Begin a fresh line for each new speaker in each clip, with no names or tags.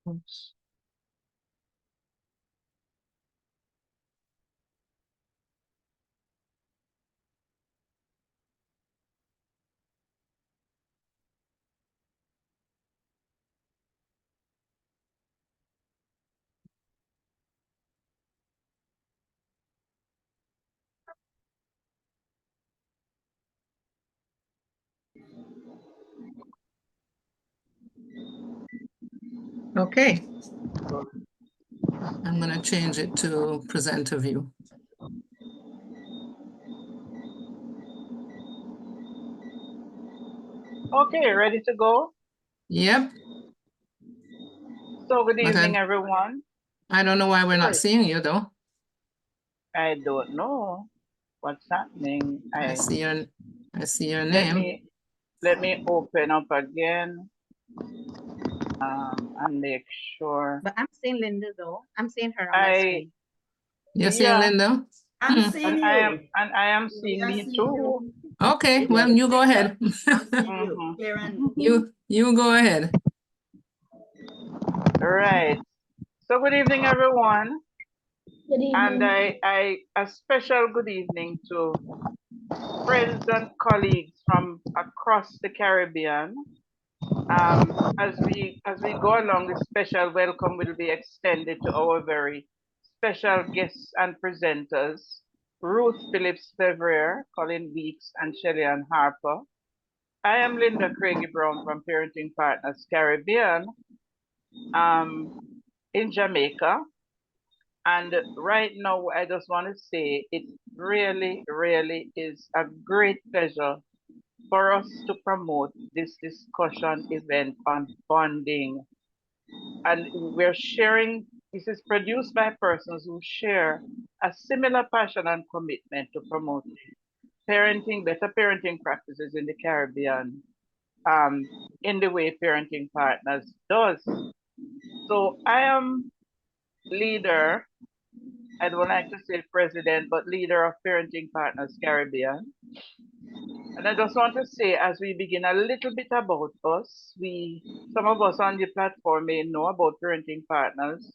Oops. Okay. I'm going to change it to presenter view.
Okay, ready to go?
Yep.
So good evening, everyone.
I don't know why we're not seeing you though.
I don't know what's happening.
I see your name.
Let me open up again and make sure.
But I'm seeing Linda though. I'm seeing her on my screen.
You're seeing Linda?
I'm seeing you.
I am seeing me too.
Okay, well, you go ahead. You go ahead.
Right. So good evening, everyone.
Good evening.
And a special good evening to friends and colleagues from across the Caribbean. As we go along, the special welcome will be extended to our very special guests and presenters, Ruth Phillips Fevrier, Colin Weekes, and Shelly-Ann Harper. I am Linda Craigie Brown from Parenting Partners Caribbean in Jamaica. And right now, I just want to say it really, really is a great pleasure for us to promote this discussion event on bonding. And we're sharing, this is produced by persons who share a similar passion and commitment to promoting parenting, better parenting practices in the Caribbean, in the way Parenting Partners does. So I am leader, I don't like to say president, but leader of Parenting Partners Caribbean. And I just want to say, as we begin, a little bit about us. Some of us on the platform may know about Parenting Partners.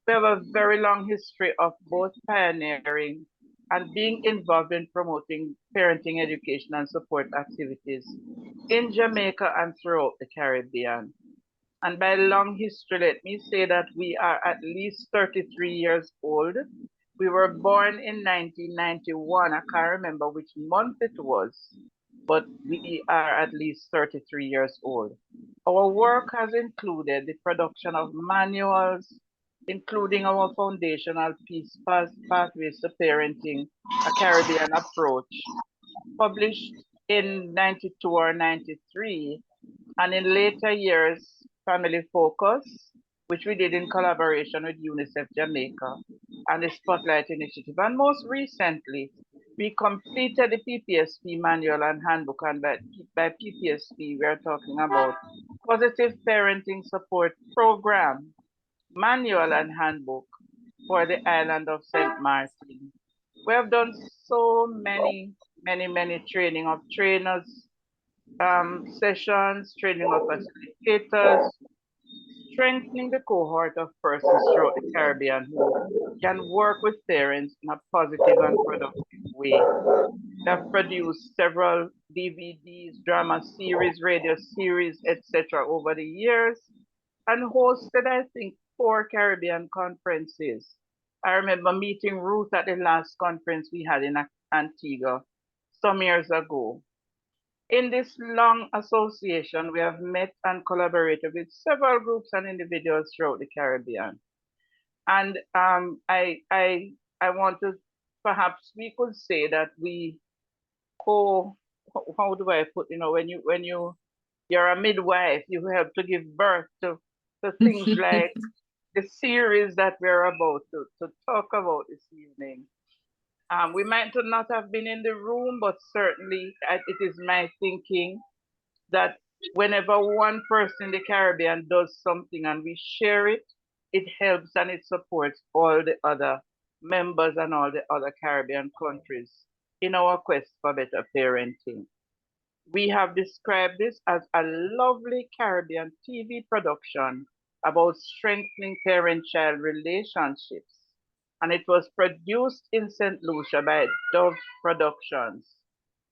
We have a very long history of both pioneering and being involved in promoting parenting education and support activities in Jamaica and throughout the Caribbean. And by long history, let me say that we are at least 33 years old. We were born in 1991. I can't remember which month it was, but we are at least 33 years old. Our work has included the production of manuals, including our foundational piece, Pathways to Parenting, a Caribbean Approach, published in 92 or 93, and in later years, Family Focus, which we did in collaboration with UNICEF Jamaica and the Spotlight Initiative. And most recently, we completed the PPSP manual and handbook, and by PPSP, we're talking about Positive Parenting Support Program, manual and handbook for the island of St. Martin. We have done so many training of trainers, sessions, training of facilitators, strengthening the cohort of persons throughout the Caribbean who can work with parents in a positive and productive way. We have produced several DVDs, drama series, radio series, etc. over the years, and hosted, I think, 4 Caribbean conferences. I remember meeting Ruth at the last conference we had in Antigua some years ago. In this long association, we have met and collaborated with several groups and individuals throughout the Caribbean. And I want to, perhaps we could say that we how do I put, when you're a midwife, you help to give birth to things like the series that we're about to talk about this evening. We might not have been in the room, but certainly it is my thinking that whenever one person in the Caribbean does something and we share it, it helps and it supports all the other members and all the other Caribbean countries in our quest for better parenting. We have described this as a lovely Caribbean TV production about strengthening parent-child relationships. And it was produced in St. Lucia by Dove Productions.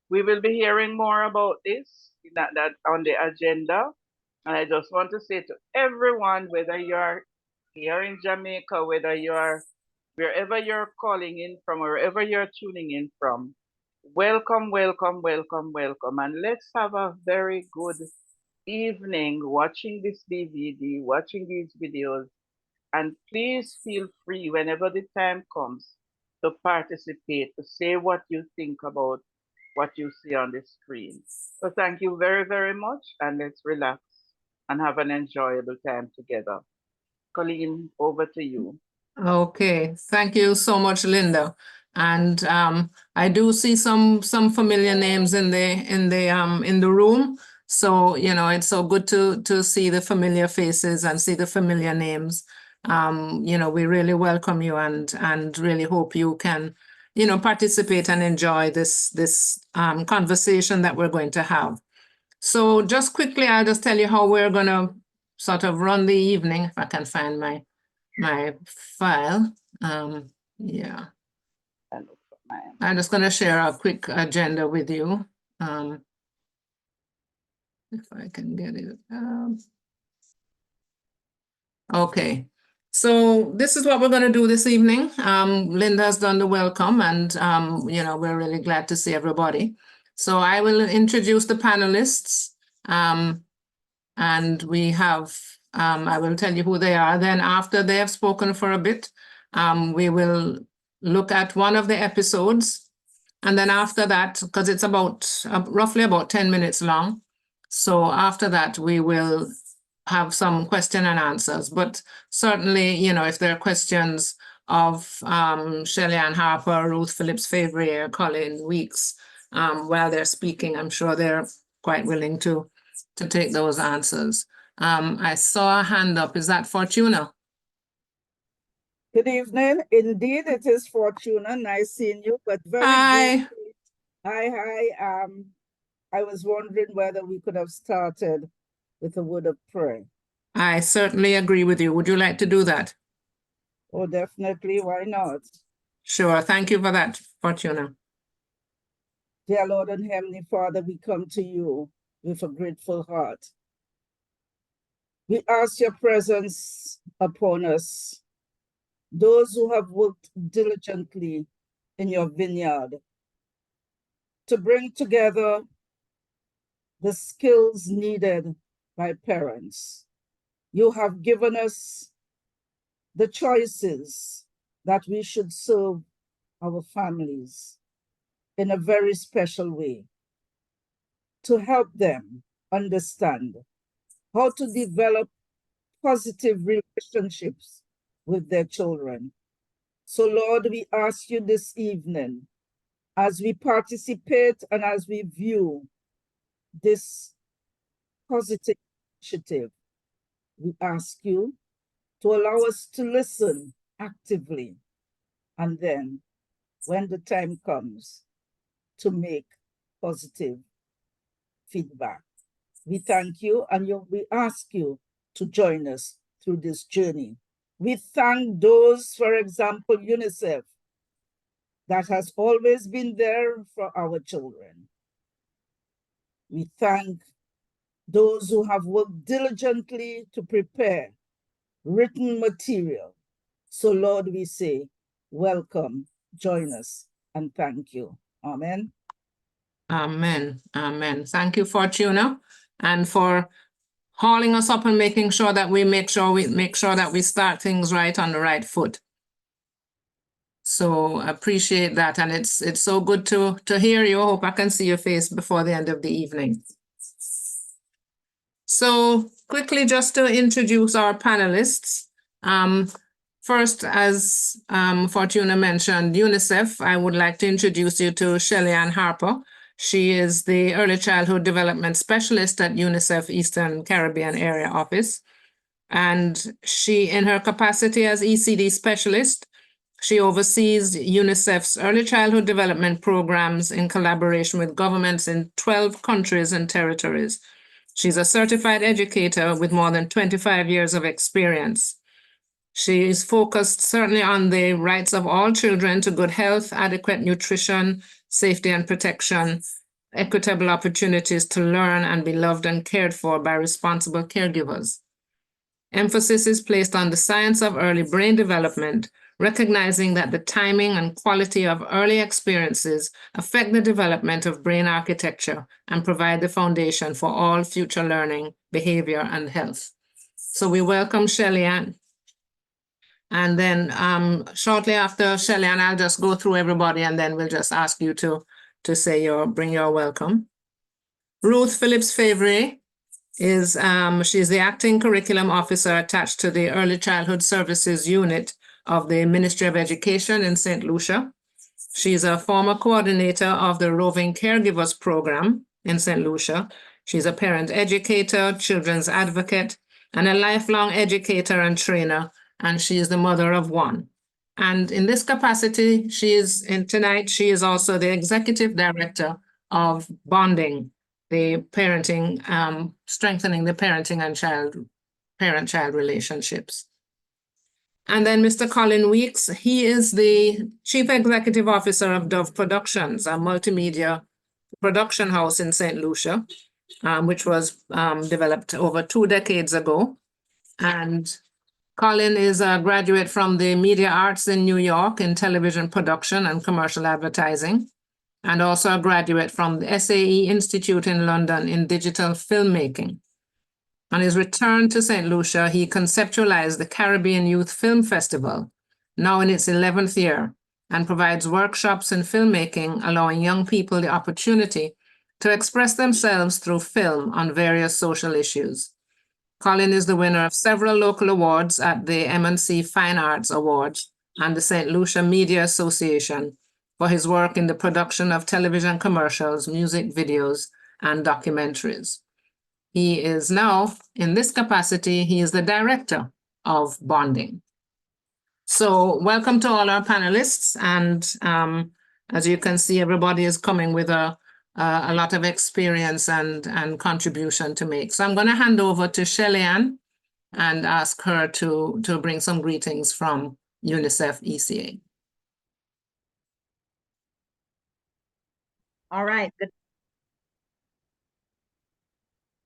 We will be hearing more about this that on the agenda. And I just want to say to everyone, whether you're here in Jamaica, whether you're wherever you're calling in from, wherever you're tuning in from, welcome, welcome, welcome, welcome. And let's have a very good evening watching this DVD, watching these videos. And please feel free whenever the time comes to participate, to say what you think about what you see on the screen. So thank you very, very much, and let's relax and have an enjoyable time together. Colleen, over to you.
Okay, thank you so much, Linda. And I do see some familiar names in the room. So, you know, it's so good to see the familiar faces and see the familiar names. You know, we really welcome you and really hope you can, you know, participate and enjoy this conversation that we're going to have. So just quickly, I'll just tell you how we're gonna sort of run the evening, if I can find my file. Yeah, I'm just gonna share a quick agenda with you. If I can get it. Okay, so this is what we're gonna do this evening. Linda's done the welcome and you know, we're really glad to see everybody. So I will introduce the panelists and we have, I will tell you who they are. Then after they have spoken for a bit, we will look at one of the episodes. And then after that, because it's about roughly about 10 minutes long. So after that, we will have some question and answers. But certainly, you know, if there are questions of Shelly-Ann, Harper, Ruth Phillips Fevrier, Colin Weekes, while they're speaking, I'm sure they're quite willing to take those answers. I saw a hand up. Is that Fortuna?
Good evening. Indeed, it is Fortuna. Nice seeing you, but very
Hi.
briefly. Hi. I was wondering whether we could have started with a word of prayer.
I certainly agree with you. Would you like to do that?
Oh, definitely. Why not?
Sure. Thank you for that, Fortuna.
Dear Lord and Heavenly Father, we come to you with a grateful heart. We ask your presence upon us, those who have worked diligently in your vineyard to bring together the skills needed by parents. You have given us the choices that we should serve our families in a very special way, to help them understand how to develop positive relationships with their children. So Lord, we ask you this evening, as we participate and as we view this positive initiative, we ask you to allow us to listen actively, and then when the time comes, to make positive feedback. We thank you and we ask you to join us through this journey. We thank those, for example, UNICEF, that has always been there for our children. We thank those who have worked diligently to prepare written material. So Lord, we say, welcome, join us, and thank you. Amen.
Amen. Amen. Thank you, Fortuna, and for hauling us up and making sure that we make sure that we start things right on the right foot. So appreciate that, and it's so good to hear you. I hope I can see your face before the end of the evening. So quickly, just to introduce our panelists. First, as Fortuna mentioned, UNICEF, I would like to introduce you to Shelly-Ann Harper. She is the Early Childhood Development Specialist at UNICEF Eastern Caribbean Area Office. And she, in her capacity as ECD Specialist, she oversees UNICEF's early childhood development programs in collaboration with governments in 12 countries and territories. She's a certified educator with more than 25 years of experience. She is focused certainly on the rights of all children to good health, adequate nutrition, safety and protection, equitable opportunities to learn and be loved and cared for by responsible caregivers. Emphasis is placed on the science of early brain development, recognizing that the timing and quality of early experiences affect the development of brain architecture and provide the foundation for all future learning, behavior, and health. So we welcome Shelly-Ann. And then shortly after Shelly-Ann, I'll just go through everybody and then we'll just ask you to say bring your welcome. Ruth Phillips Fevrier is, she's the acting curriculum officer attached to the Early Childhood Services Unit of the Ministry of Education in St. Lucia. She's a former coordinator of the Roving Caregivers Program in St. Lucia. She's a parent educator, children's advocate, and a lifelong educator and trainer, and she is the mother of one. And in this capacity, she is also the executive director of Bonding, the parenting, strengthening the parenting and parent-child relationships. And then Mr. Colin Weekes, he is the Chief Executive Officer of Dove Productions, a multimedia production house in St. Lucia, which was developed over 2 decades ago. And Colin is a graduate from the Media Arts in New York in television production and commercial advertising, and also a graduate from the SAE Institute in London in digital filmmaking. On his return to St. Lucia, he conceptualized the Caribbean Youth Film Festival, now in its 11th year, and provides workshops in filmmaking, allowing young people the opportunity to express themselves through film on various social issues. Colin is the winner of several local awards at the M&C Fine Arts Awards and the St. Lucia Media Association for his work in the production of television commercials, music videos, and documentaries. He is now, in this capacity, he is the director of Bonding. So welcome to all our panelists. And as you can see, everybody is coming with a lot of experience and contribution to make. So I'm going to hand over to Shelly-Ann and ask her to bring some greetings from UNICEF ECA.
All right.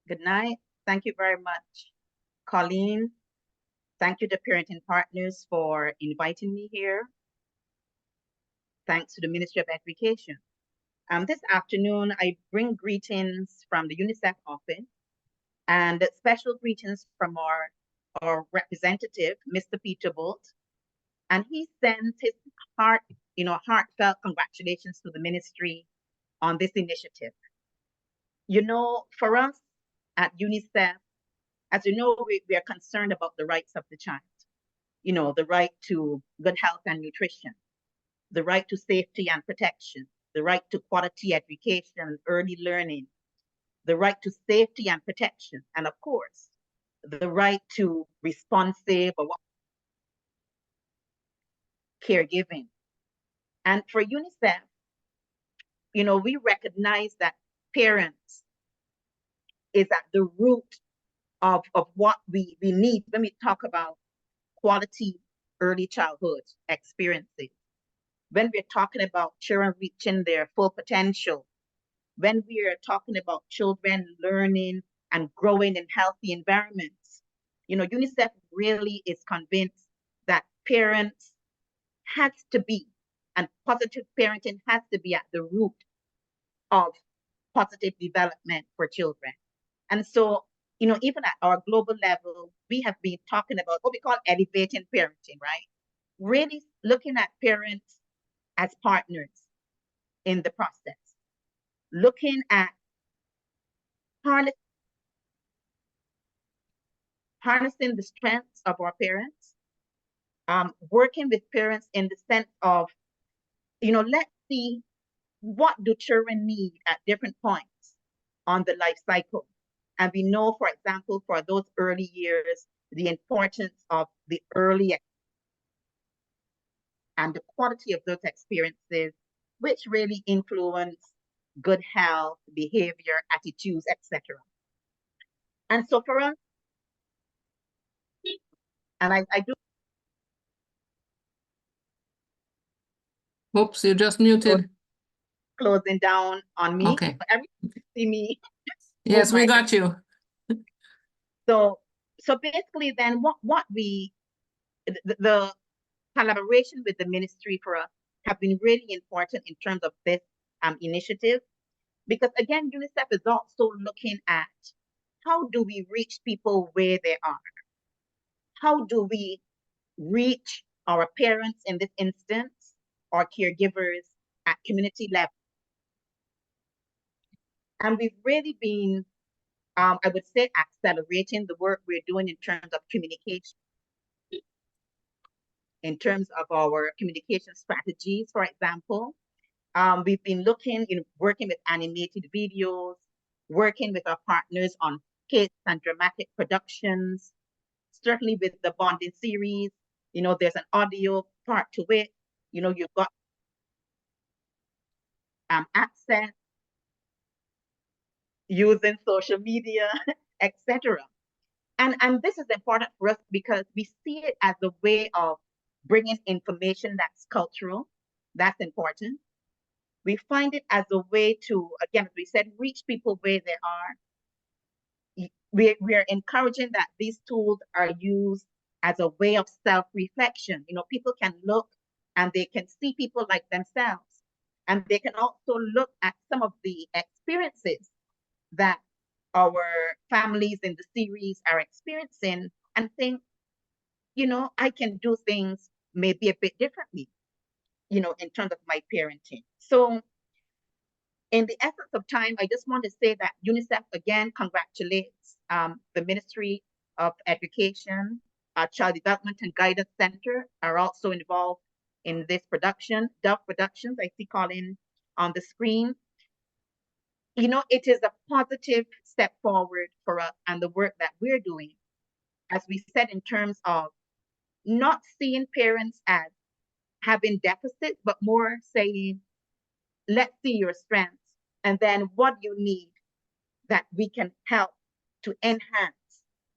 Good night. Thank you very much, Colleen. Thank you to Parenting Partners for inviting me here. Thanks to the Ministry of Education. This afternoon, I bring greetings from the UNICEF office and special greetings from our representative, Mr. Peter Bolt. And he sends his heartfelt congratulations to the ministry on this initiative. You know, for us at UNICEF, as you know, we are concerned about the rights of the child. You know, the right to good health and nutrition, the right to safety and protection, the right to quality education, early learning, the right to safety and protection, and of course, the right to responsive or caregiving. And for UNICEF, you know, we recognize that parents is at the root of what we need when we talk about quality early childhood experiences. When we're talking about children reaching their full potential, when we are talking about children learning and growing in healthy environments, you know, UNICEF really is convinced that parents has to be, and positive parenting has to be at the root of positive development for children. And so, you know, even at our global level, we have been talking about what we call elevating parenting, right? Really looking at parents as partners in the process, looking at harnessing the strengths of our parents, working with parents in the sense of, you know, let's see what do children need at different points on the life cycle. And we know, for example, for those early years, the importance of the early and the quality of those experiences, which really influence good health, behavior, attitudes, etc. And so for us, and I do
Oops, you just muted.
closing down on me.
Okay.
Everyone see me.
Yes, we
my-
got you.
So basically then what we, the collaboration with the ministry for us have been really important in terms of this initiative, because again, UNICEF is also looking at how do we reach people where they are? How do we reach our parents in this instance, or caregivers at community level? And we've really been, I would say, accelerating the work we're doing in terms of communication, in terms of our communication strategies, for example. We've been looking, working with animated videos, working with our partners on skits and dramatic productions, certainly with the bonding series. There's an audio part to it. You've got access, using social media, etc. And this is important for us because we see it as a way of bringing information that's cultural. That's important. We find it as a way to, again, as we said, reach people where they are. We are encouraging that these tools are used as a way of self-reflection. People can look and they can see people like themselves. And they can also look at some of the experiences that our families in the series are experiencing and think, I can do things maybe a bit differently, in terms of my parenting. So in the essence of time, I just want to say that UNICEF again congratulates the Ministry of Education, Child Development and Guidance Center are also involved in this production. Dove Productions, I see Colin on the screen. It is a positive step forward for us and the work that we're doing, as we said, in terms of not seeing parents as having deficits, but more saying, let's see your strengths, and then what you need that we can help to enhance,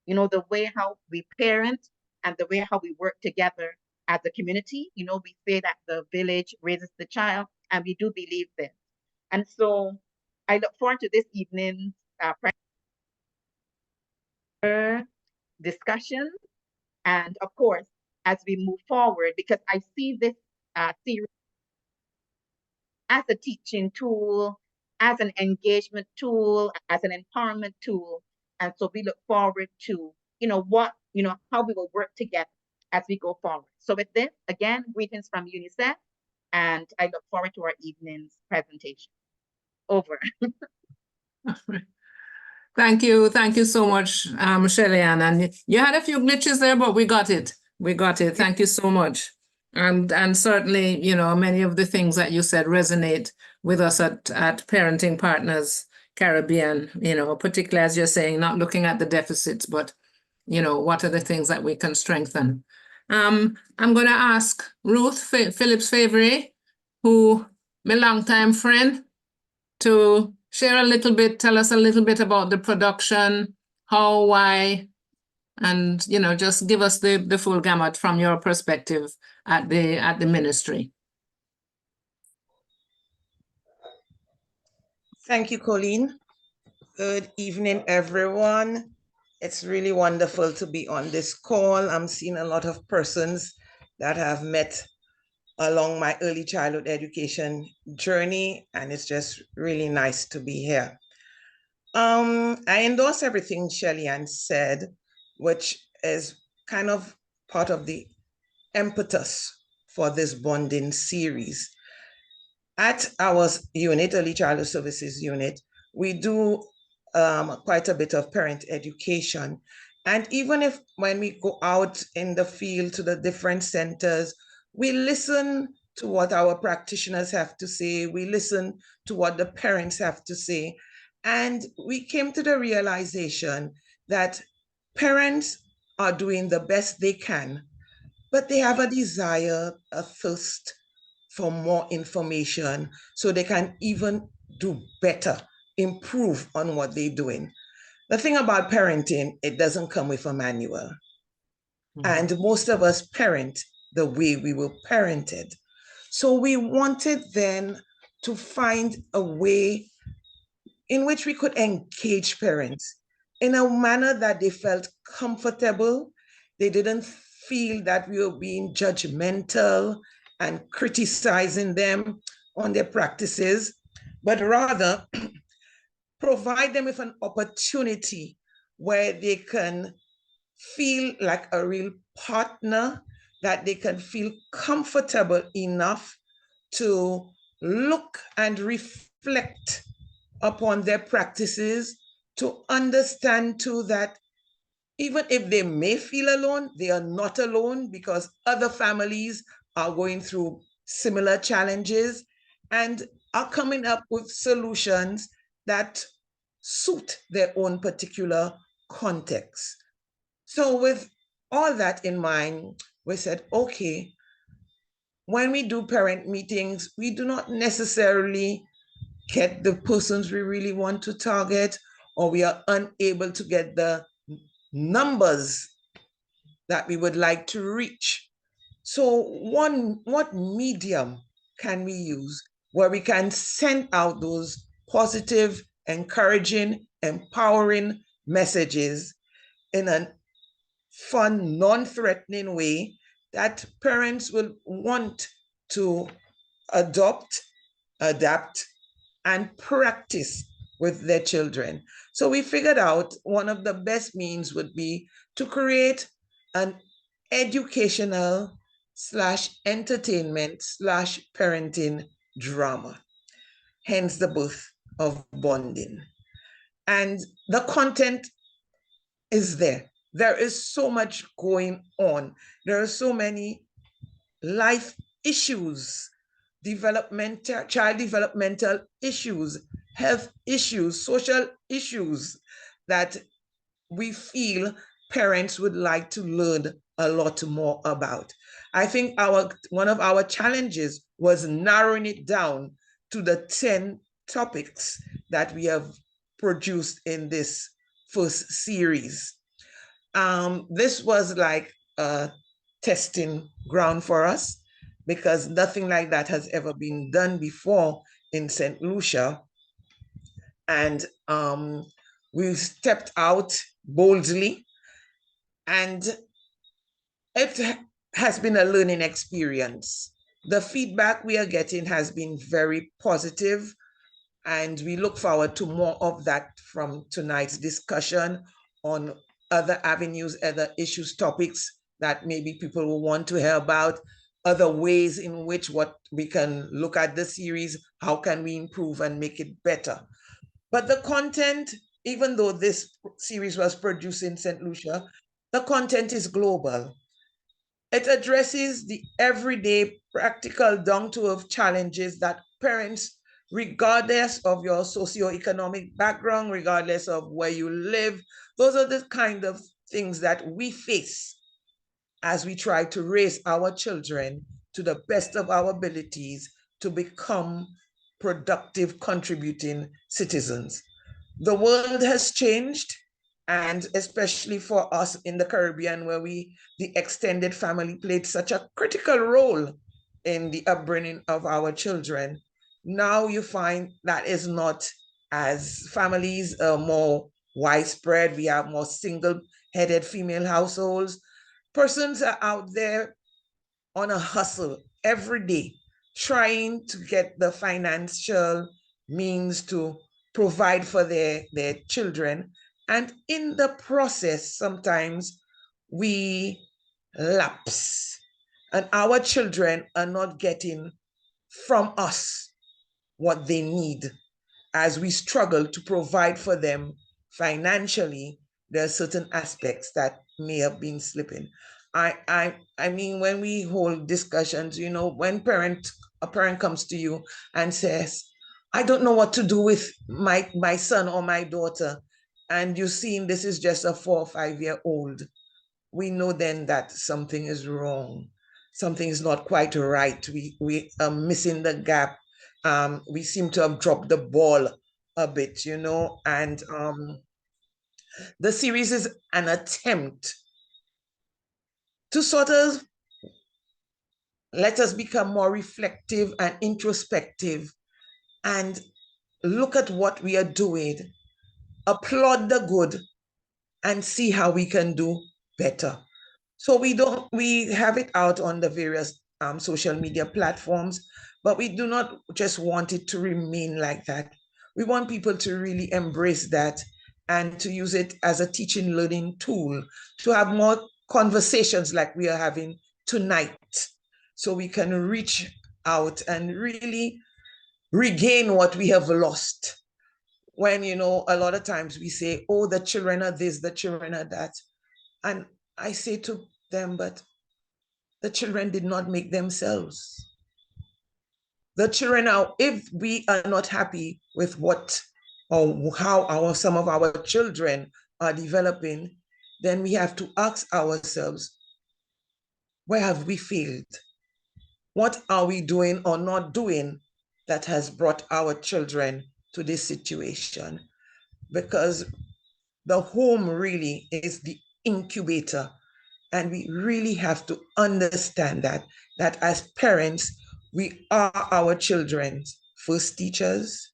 the way how we parent and the way how we work together as a community. We say that the village raises the child, and we do believe this. And so I look forward to this evening's discussion. And of course, as we move forward, because I see this series as a teaching tool, as an engagement tool, as an empowerment tool. And so we look forward to, how we will work together as we go forward. So with this, again, greetings from UNICEF, and I look forward to our evening's presentation. Over.
Thank you so much, Shelly-Ann. And you had a few glitches there, but we got it. Thank you so much. And certainly, many of the things that you said resonate with us at Parenting Partners Caribbean, particularly as you're saying, not looking at the deficits, but, what are the things that we can strengthen. I'm going to ask Ruth Phillips Fevrier, who my longtime friend, to share a little bit, tell us a little bit about the production, how, why, and just give us the full gamut from your perspective at the ministry.
Thank you, Colleen. Good evening, everyone. It's really wonderful to be on this call. I'm seeing a lot of persons that have met along my early childhood education journey, and it's just really nice to be here. I endorse everything Shelly-Ann said, which is kind of part of the impetus for this bonding series. At our unit, Early Childhood Services unit, we do quite a bit of parent education. And even if when we go out in the field to the different centers, we listen to what our practitioners have to say, we listen to what the parents have to say. And we came to the realization that parents are doing the best they can, but they have a desire, a thirst for more information so they can even do better, improve on what they're doing. The thing about parenting, it doesn't come with a manual. And most of us parent the way we were parented. So we wanted then to find a way in which we could engage parents in a manner that they felt comfortable. They didn't feel that we were being judgmental and criticizing them on their practices, but rather provide them with an opportunity where they can feel like a real partner, that they can feel comfortable enough to look and reflect upon their practices, to understand too that even if they may feel alone, they are not alone, because other families are going through similar challenges and are coming up with solutions that suit their own particular context. So with all that in mind, we said, okay, when we do parent meetings, we do not necessarily get the persons we really want to target, or we are unable to get the numbers that we would like to reach. So what medium can we use where we can send out those positive, encouraging, empowering messages in a fun, non-threatening way that parents will want to adopt, adapt, and practice with their children? So we figured out one of the best means would be to create an educational / entertainment / parenting drama, hence the birth of Bonding. And the content is there. There is so much going on. There are so many life issues, child developmental issues, health issues, social issues that we feel parents would like to learn a lot more about. I think one of our challenges was narrowing it down to the 10 topics that we have produced in this first series. This was like a testing ground for us, because nothing like that has ever been done before in St. Lucia. And we stepped out boldly, and it has been a learning experience. The feedback we are getting has been very positive, and we look forward to more of that from tonight's discussion on other avenues, other issues, topics that maybe people will want to hear about, other ways in which what we can look at the series, how can we improve and make it better. But the content, even though this series was produced in St. Lucia, the content is global. It addresses the everyday, practical, down-to-earth challenges that parents, regardless of your socioeconomic background, regardless of where you live, those are the kind of things that we face as we try to raise our children to the best of our abilities to become productive, contributing citizens. The world has changed, and especially for us in the Caribbean, where the extended family played such a critical role in the upbringing of our children. Now you find that is not, as families are more widespread. We have more single-headed female households. Persons are out there on a hustle every day, trying to get the financial means to provide for their children. And in the process, sometimes we lapse, and our children are not getting from us what they need. As we struggle to provide for them financially, there are certain aspects that may have been slipping. I mean, when we hold discussions, you know, when a parent comes to you and says, I don't know what to do with my son or my daughter, and you've seen this is just a 4 or 5 year old, we know then that something is wrong. Something is not quite right. We are missing the gap. We seem to have dropped the ball a bit, you know, and The series is an attempt to sort of let us become more reflective and introspective and look at what we are doing, applaud the good, and see how we can do better. So we have it out on the various social media platforms, but we do not just want it to remain like that. We want people to really embrace that and to use it as a teaching learning tool, to have more conversations like we are having tonight, so we can reach out and really regain what we have lost. When, you know, a lot of times we say, oh, the children are this, the children are that. And I say to them, but the children did not make themselves. The children are, if we are not happy with what or how some of our children are developing, then we have to ask ourselves, where have we failed? What are we doing or not doing that has brought our children to this situation? Because the home really is the incubator. And we really have to understand that as parents, we are our children's first teachers.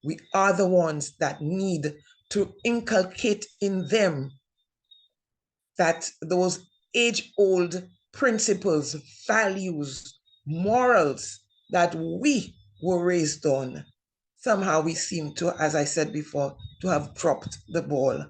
We are the ones that need to inculcate in them that those age-old principles, values, morals that we were raised on. Somehow we seem to, as I said before, to have dropped the ball.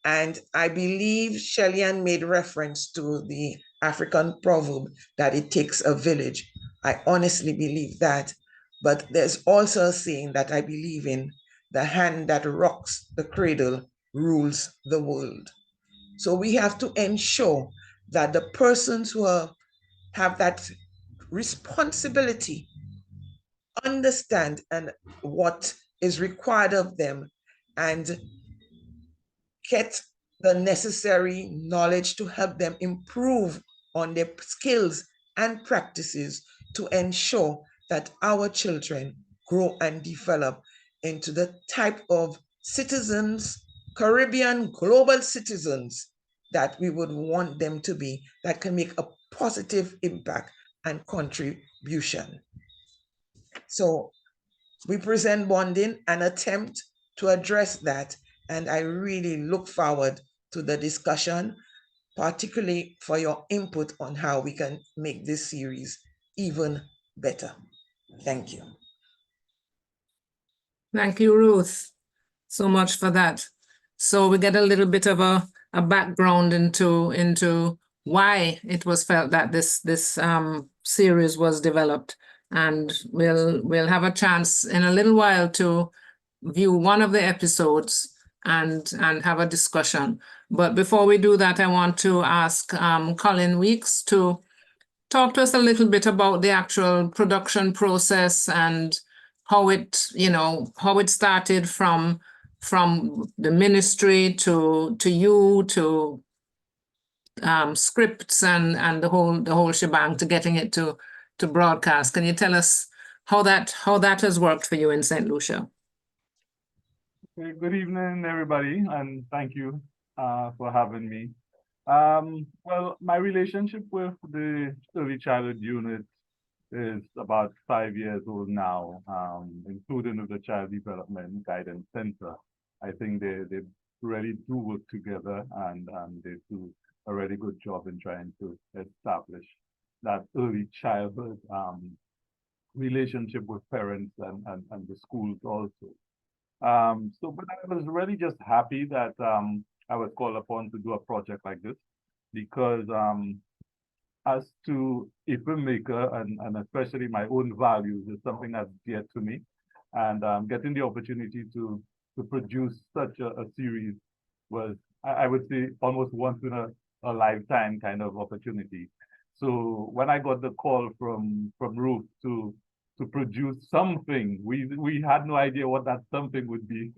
And I believe Shelly-Ann made reference to the African proverb that it takes a village. I honestly believe that. But there's also a saying that I believe in: the hand that rocks the cradle rules the world. So we have to ensure that the persons who have that responsibility understand and what is required of them and get the necessary knowledge to help them improve on their skills and practices to ensure that our children grow and develop into the type of citizens, Caribbean global citizens, that we would want them to be, that can make a positive impact and contribution. So we present Bonding, an attempt to address that, and I really look forward to the discussion, particularly for your input on how we can make this series even better. Thank you.
Thank you, Ruth, so much for that. So we get a little bit of a background into why it was felt that this series was developed, and we'll have a chance in a little while to view one of the episodes and have a discussion. But before we do that, I want to ask Colin Weekes to talk to us a little bit about the actual production process and how it, how it started from the ministry to you to scripts and the whole shebang to getting it to broadcast. Can you tell us how that has worked for you in St. Lucia?
Okay, good evening, everybody, and thank you for having me. Well, my relationship with the early childhood unit is about 5 years old now, including with the Child Development Guidance Center. I think they really do work together, and they do a really good job in trying to establish that early childhood relationship with parents and the schools also. But I was really just happy that I was called upon to do a project like this, because as to a filmmaker and especially my own values is something that's dear to me, and getting the opportunity to produce such a series was, I would say, almost once in a lifetime kind of opportunity. So when I got the call from Ruth to produce something, we had no idea what that something would be.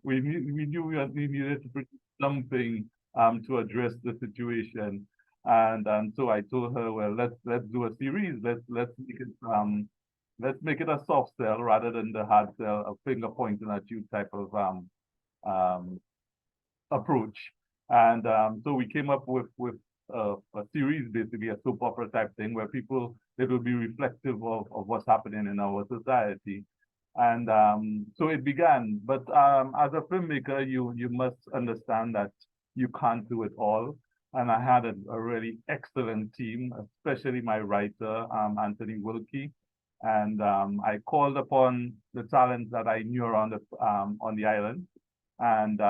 we knew we needed to produce something to address the situation, and so I told her, well, let's do a series. Let's make it a soft sell rather than the hard sell, a finger pointing at you type of approach. And so we came up with a series, basically a soap opera type thing, where it will be reflective of what's happening in our society. And so it began. But as a filmmaker, you must understand that you can't do it all. And I had a really excellent team, especially my writer, Anthony Wilkie. And I called upon the talents that I knew around on the island. And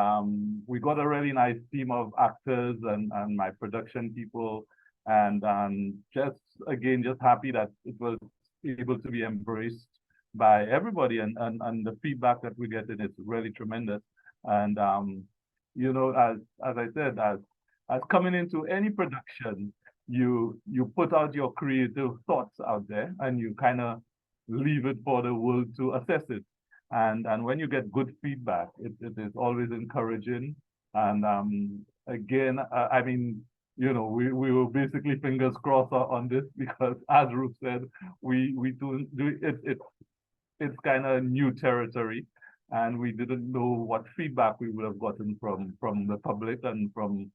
we got a really nice team of actors and my production people. And just happy that it was able to be embraced by everybody. And the feedback that we're getting is really tremendous. And, you know, as I said, as coming into any production, you put out your creative thoughts out there and you kind of leave it for the world to assess it. And when you get good feedback, it is always encouraging. And again, I mean, you know, we were basically fingers crossed on this because, as Ruth said, we do it. It's kind of new territory, and we didn't know what feedback we would have gotten from the public and from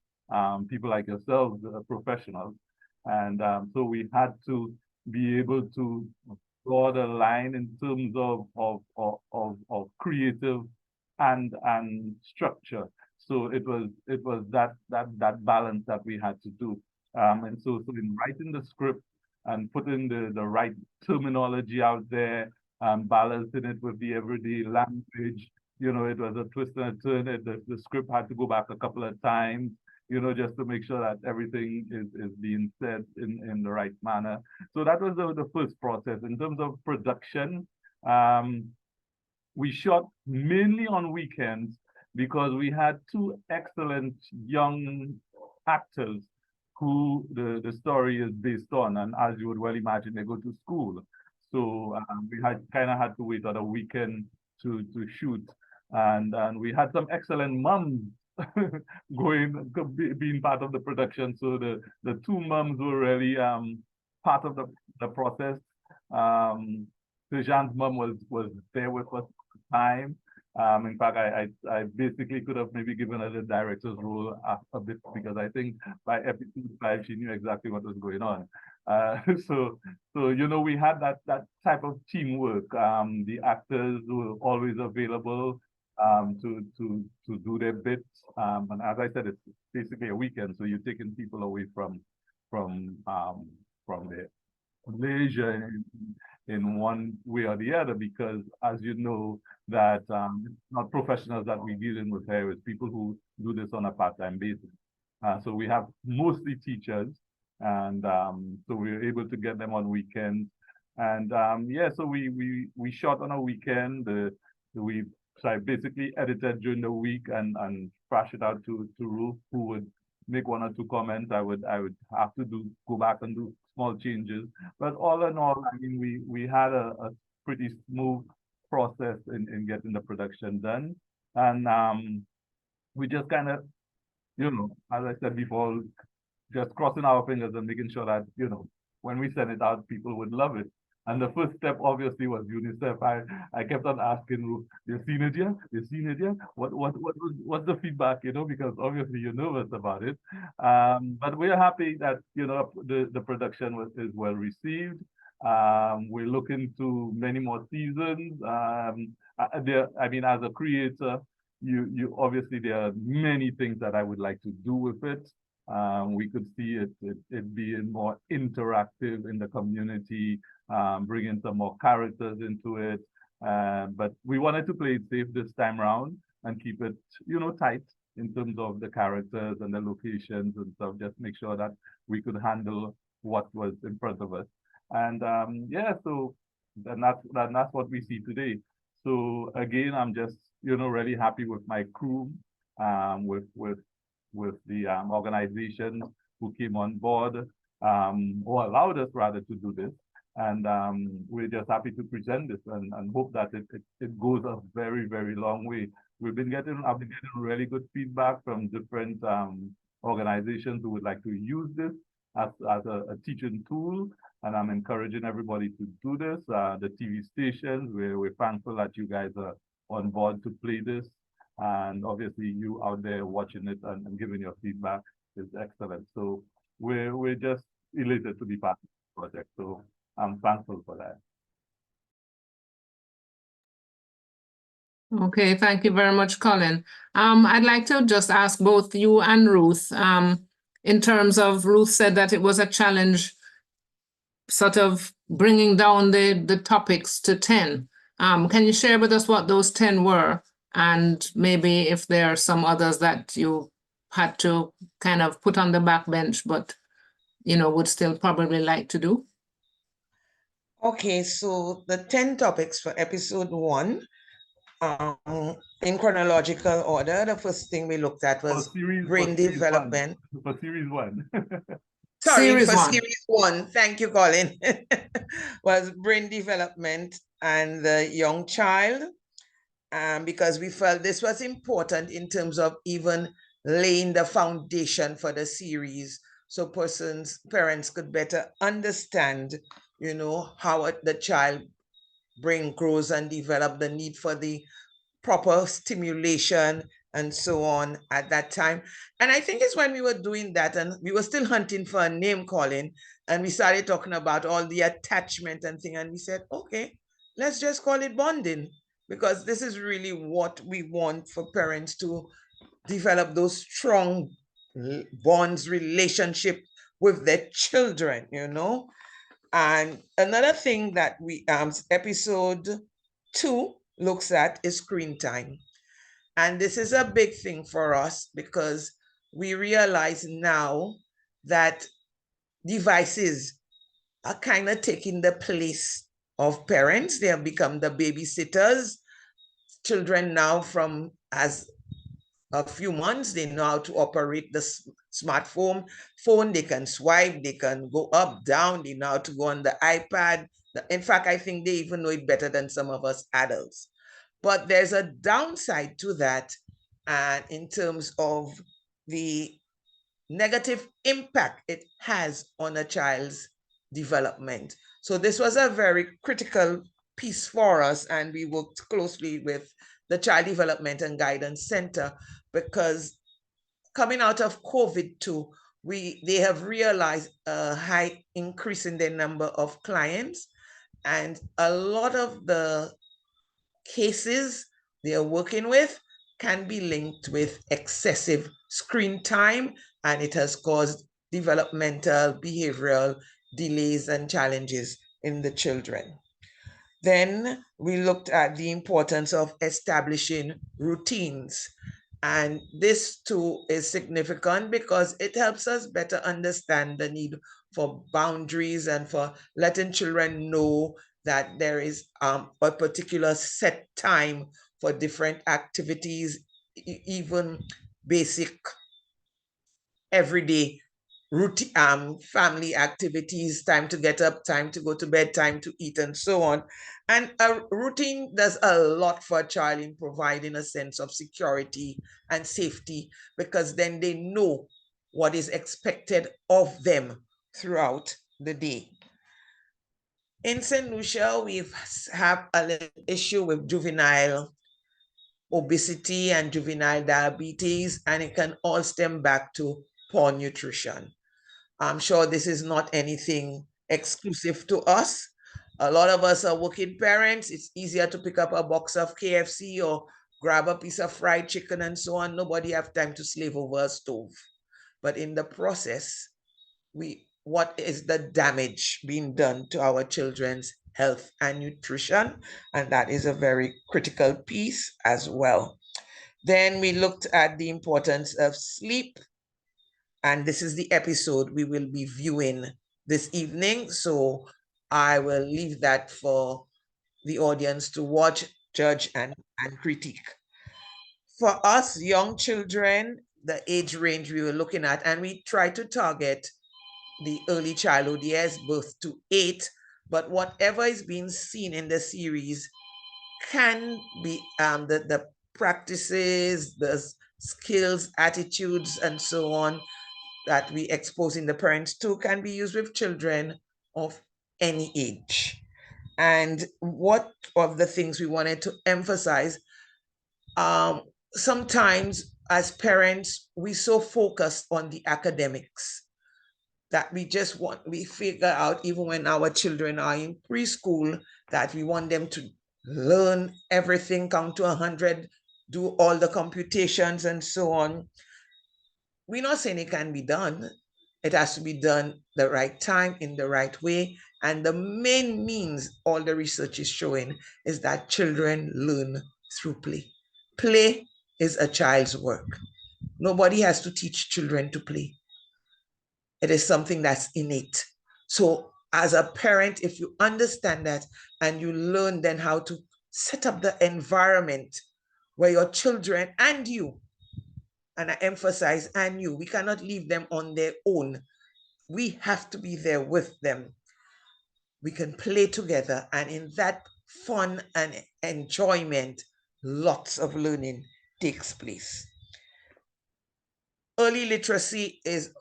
people like yourselves, professionals. And so we had to be able to draw the line in terms of creative and structure. So it was that balance that we had to do. And so in writing the script and putting the right terminology out there, balancing it with the everyday language, you know, it was a twist and a turn. The script had to go back a couple of times, you know, just to make sure that everything is being said in the right manner. So that was the first process. In terms of production, we shot mainly on weekends because we had two excellent young actors who the story is based on. And as you would well imagine, they go to school. So we kind of had to wait on a weekend to shoot. And we had some excellent moms being part of the production. So the two moms were really part of the process. Sejan's mom was there with us at the time. In fact, I basically could have maybe given her the director's role a bit because I think by episode 5 she knew exactly what was going on. So you know, we had that type of teamwork. The actors were always available to do their bits. And as I said, it's basically a weekend, so you're taking people away from their leisure in one way or the other, because as you know, that it's not professionals that we're dealing with here, it's people who do this on a part-time basis. So we have mostly teachers, and so we were able to get them on weekends. And yeah, so we shot on a weekend. So I basically edited during the week and flash it out to Ruth, who would make one or two comments. I would have to go back and do small changes. But all in all, I mean, we had a pretty smooth process in getting the production done. And we just kind of, you know, as I said before, just crossing our fingers and making sure that, you know, when we send it out, people would love it. And the first step obviously was UNICEF. I kept on asking Ruth, "You seen it yet? You seen it yet? What's the feedback?" You know, because obviously you're nervous about it. But we're happy that, you know, the production is well received. We're looking to many more seasons. I mean, as a creator, you obviously there are many things that I would like to do with it. We could see it being more interactive in the community, bringing some more characters into it. But we wanted to play it safe this time around and keep it, you know, tight in terms of the characters and the locations and stuff, just make sure that we could handle what was in front of us. And yeah, so that's what we see today. So again, I'm just, you know, really happy with my crew, with the organizations who came on board, or allowed us rather to do this. And we're just happy to present this and hope that it goes a very, very long way. I've been getting really good feedback from different organizations who would like to use this as a teaching tool. And I'm encouraging everybody to do this. The TV stations, we're thankful that you guys are on board to play this. And obviously you out there watching it and giving your feedback is excellent. So we're just elated to be part of the project. So I'm thankful for that.
Okay, thank you very much, Colin. I'd like to just ask both you and Ruth, in terms of, Ruth said that it was a challenge sort of bringing down the topics to 10. Can you share with us what those 10 were? And maybe if there are some others that you had to kind of put on the back bench, but, you know, would still probably like to do?
Okay, so the 10 topics for episode 1, in chronological order, the first thing we looked at was brain development.
For series 1.
Sorry,
Series
for
1.
series 1. Thank you, Colin. Was brain development and the young child, because we felt this was important in terms of even laying the foundation for the series, so parents could better understand, you know, how the child brain grows and develop, the need for the proper stimulation and so on at that time. And I think it's when we were doing that and we were still hunting for a name, Colin, and we started talking about all the attachment and thing, and we said, okay, let's just call it bonding, because this is really what we want for parents to develop, those strong bonds, relationship with their children, you know. And another thing that we episode 2 looks at is screen time. And this is a big thing for us because we realize now that devices are kind of taking the place of parents. They have become the babysitters. Children now, from as a few months, they know how to operate the smartphone. They can swipe, they can go up, down, they know how to go on the iPad. In fact, I think they even know it better than some of us adults. But there's a downside to that, and in terms of the negative impact it has on a child's development. So this was a very critical piece for us, and we worked closely with the Child Development and Guidance Center, because coming out of COVID too, they have realized a high increase in the number of clients, and a lot of the cases they are working with can be linked with excessive screen time, and it has caused developmental, behavioral delays and challenges in the children. Then we looked at the importance of establishing routines. And this too is significant because it helps us better understand the need for boundaries and for letting children know that there is a particular set time for different activities, even basic everyday routine, family activities, time to get up, time to go to bed, time to eat, and so on. And a routine does a lot for a child in providing a sense of security and safety, because then they know what is expected of them throughout the day. In St. Lucia, we have a little issue with juvenile obesity and juvenile diabetes, and it can all stem back to poor nutrition. I'm sure this is not anything exclusive to us. A lot of us are working parents. It's easier to pick up a box of KFC or grab a piece of fried chicken and so on. Nobody have time to slave over a stove. But in the process, what is the damage being done to our children's health and nutrition? And that is a very critical piece as well. Then we looked at the importance of sleep. And this is the episode we will be viewing this evening. So I will leave that for the audience to watch, judge, and critique. For us, young children, the age range we were looking at, and we try to target the early childhood years, birth to 8, but whatever is being seen in the series can be the practices, the skills, attitudes, and so on that we exposing the parents to can be used with children of any age. And what of the things we wanted to emphasize, sometimes as parents, we so focused on the academics that we figure out even when our children are in preschool that we want them to learn everything, count to 100, do all the computations and so on. We're not saying it can be done. It has to be done the right time, in the right way. And the main means all the research is showing is that children learn through play. Play is a child's work. Nobody has to teach children to play. It is something that's innate. So as a parent, if you understand that and you learn then how to set up the environment where your children and you, and I emphasize and you, we cannot leave them on their own. We have to be there with them. We can play together, and in that fun and enjoyment, lots of learning takes place. Early literacy is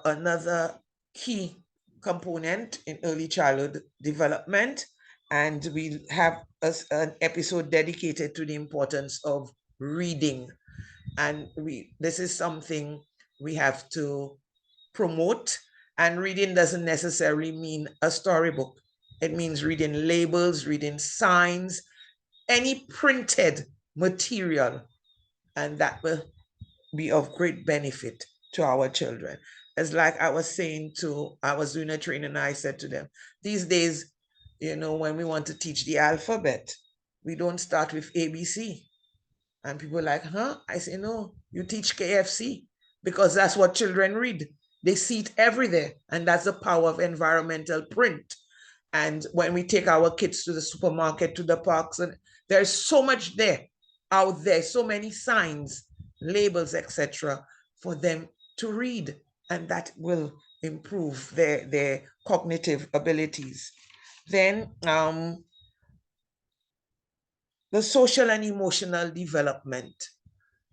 another key component in early childhood development, and we have an episode dedicated to the importance of reading. And this is something we have to promote. And reading doesn't necessarily mean a storybook. It means reading labels, reading signs, any printed material, and that will be of great benefit to our children. It's like I was saying I was doing a training and I said to them, these days, when we want to teach the alphabet, we don't start with ABC. And people are like, huh? I say, no, you teach KFC because that's what children read. They see it everywhere. And that's the power of environmental print. And when we take our kids to the supermarket, to the parks, and there's so much there out there, so many signs, labels, etc., for them to read. And that will improve their cognitive abilities. Then the social and emotional development.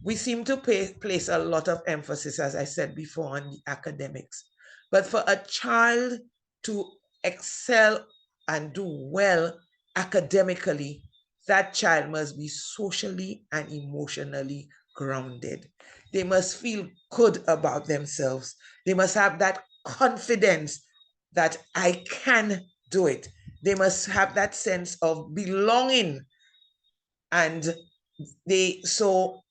We seem to place a lot of emphasis, as I said before, on the academics. But for a child to excel and do well academically, that child must be socially and emotionally grounded. They must feel good about themselves. They must have that confidence that I can do it. They must have that sense of belonging. And so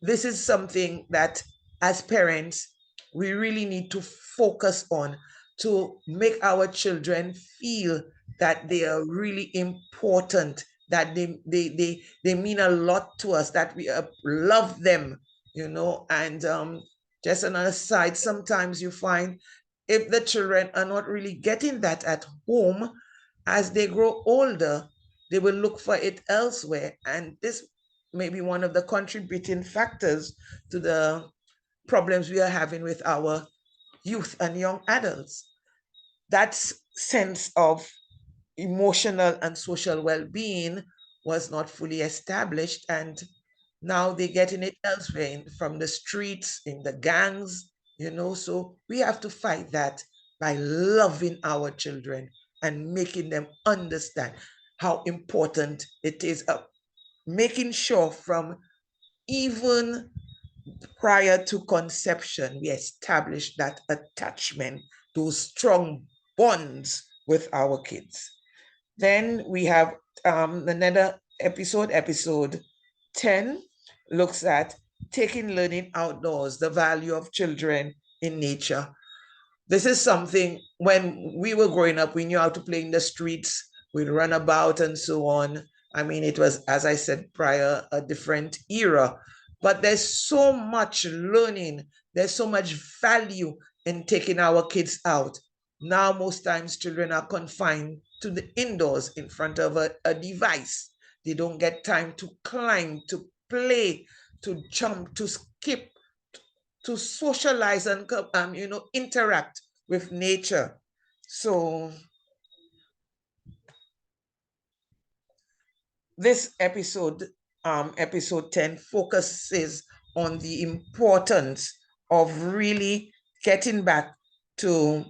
this is something that as parents, we really need to focus on to make our children feel that they are really important, that they mean a lot to us, that we love them, and just another side, sometimes you find if the children are not really getting that at home, as they grow older, they will look for it elsewhere. And this may be one of the contributing factors to the problems we are having with our youth and young adults. That sense of emotional and social well-being was not fully established, and now they're getting it elsewhere, from the streets, in the gangs, so we have to fight that by loving our children and making them understand how important it is, making sure from even prior to conception, we establish that attachment, those strong bonds with our kids. Then we have another episode 10, looks at taking learning outdoors, the value of children in nature. This is something, when we were growing up, we knew how to play in the streets, we'd run about and so on. I mean, it was, as I said prior, a different era, but there's so much learning, there's so much value in taking our kids out. Now, most times children are confined to the indoors in front of a device. They don't get time to climb, to play, to jump, to skip, to socialize and interact with nature. So this episode 10, focuses on the importance of really getting back to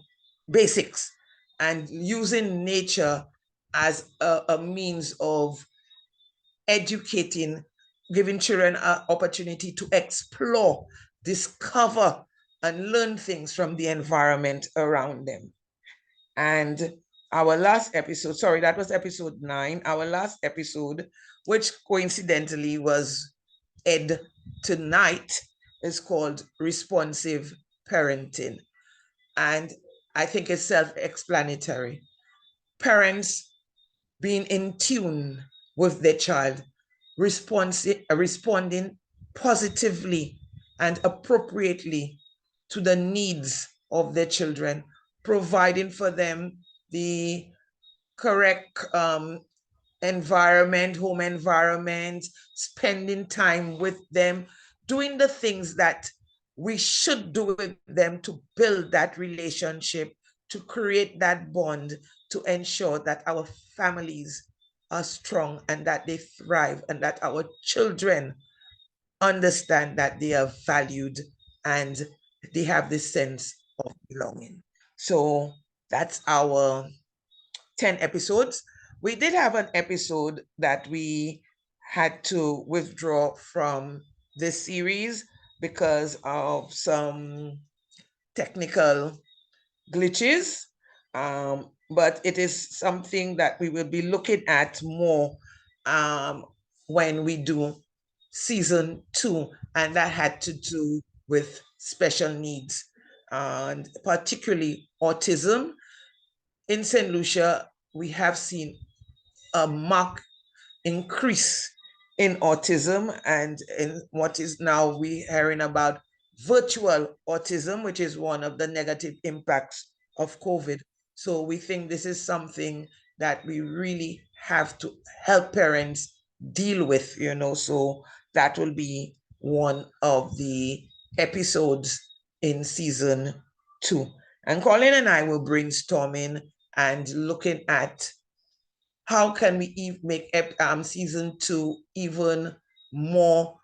basics and using nature as a means of educating giving children an opportunity to explore, discover, and learn things from the environment around them. And our last episode, sorry, that was episode 9. Our last episode, which coincidentally was aired tonight, is called Responsive Parenting. And I think it's self-explanatory. Parents being in tune with their child, responding positively and appropriately to the needs of their children, providing for them the correct environment, home environment, spending time with them, doing the things that we should do with them to build that relationship, to create that bond, to ensure that our families are strong and that they thrive and that our children understand that they are valued and they have this sense of belonging. So that's our 10 episodes. We did have an episode that we had to withdraw from this series because of some technical glitches, but it is something that we will be looking at more when we do season 2, and that had to do with special needs, and particularly autism. In St. Lucia, we have seen a marked increase in autism, and in what is now we hearing about virtual autism, which is one of the negative impacts of COVID. So we think this is something that we really have to help parents deal with, you know, so that will be one of the episodes in season 2. And Colin and I will brainstorming and looking at how can we make season 2 even more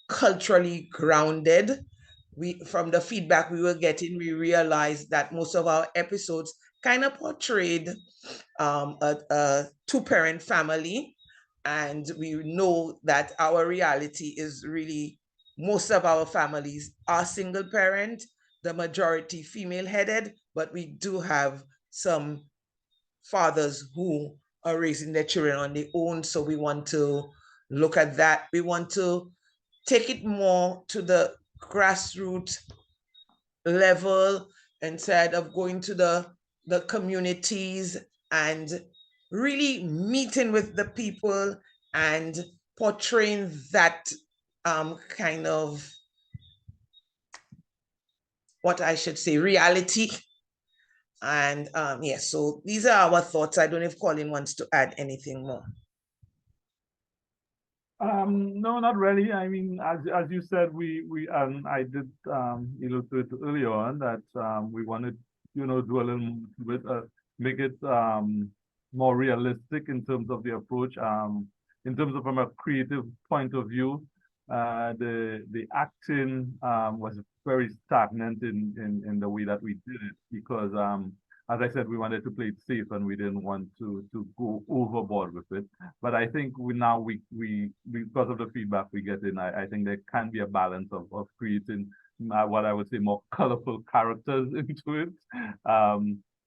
culturally grounded. From the feedback we were getting, we realized that most of our episodes kind of portrayed a two-parent family, and we know that our reality is really most of our families are single parent, the majority female-headed, but we do have some fathers who are raising their children on their own. So we want to look at that. We want to take it more to the grassroots level instead of going to the communities and really meeting with the people and portraying that kind of, what I should say, reality. And yes, so these are our thoughts. I don't know if Colin wants to add anything more.
No, not really. I mean, as you said, I did illustrate earlier on that we wanted, you know, do a little bit, make it more realistic in terms of the approach. In terms of from a creative point of view, the acting was very stagnant in the way that we did it, because as I said, we wanted to play it safe and we didn't want to go overboard with it. But I think we because of the feedback we get in, I think there can be a balance of creating what I would say more colorful characters into it.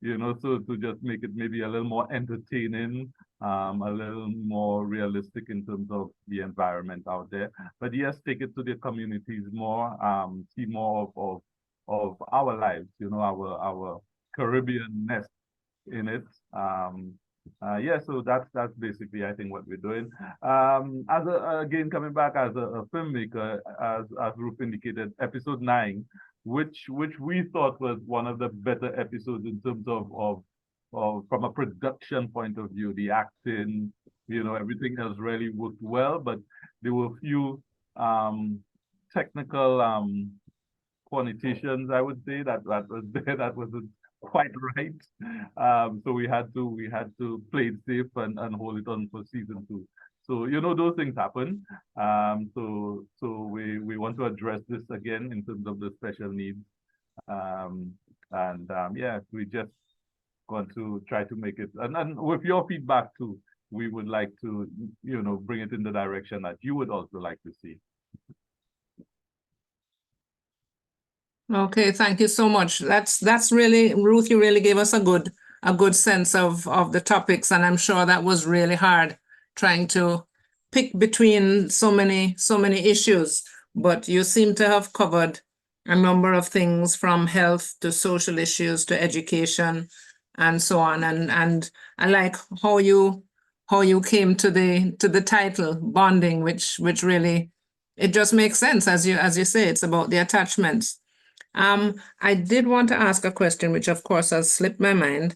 You know, so to just make it maybe a little more entertaining, a little more realistic in terms of the environment out there. But yes, take it to the communities more, see more of our lives, you know, our Caribbean-ness in it. Yeah, so that's basically, I think, what we're doing. Again, coming back as a filmmaker, as Ruth indicated, episode 9, which we thought was one of the better episodes in terms of from a production point of view, the acting, you know, everything else really worked well, but there were a few technical connotations, I would say, that was there that wasn't quite right. So we had to play it safe and hold it on for season 2. So, you know, those things happen. So we want to address this again in terms of the special needs. Yeah, we just want to try to make it, and with your feedback too, we would like to, you know, bring it in the direction that you would also like to see.
Okay, thank you so much. That's really, Ruth, you really gave us a good sense of the topics, and I'm sure that was really hard trying to pick between so many issues, but you seem to have covered a number of things from health to social issues to education and so on. And I like how you came to the title, bonding, which really, it just makes sense as you say, it's about the attachments. I did want to ask a question, which of course has slipped my mind,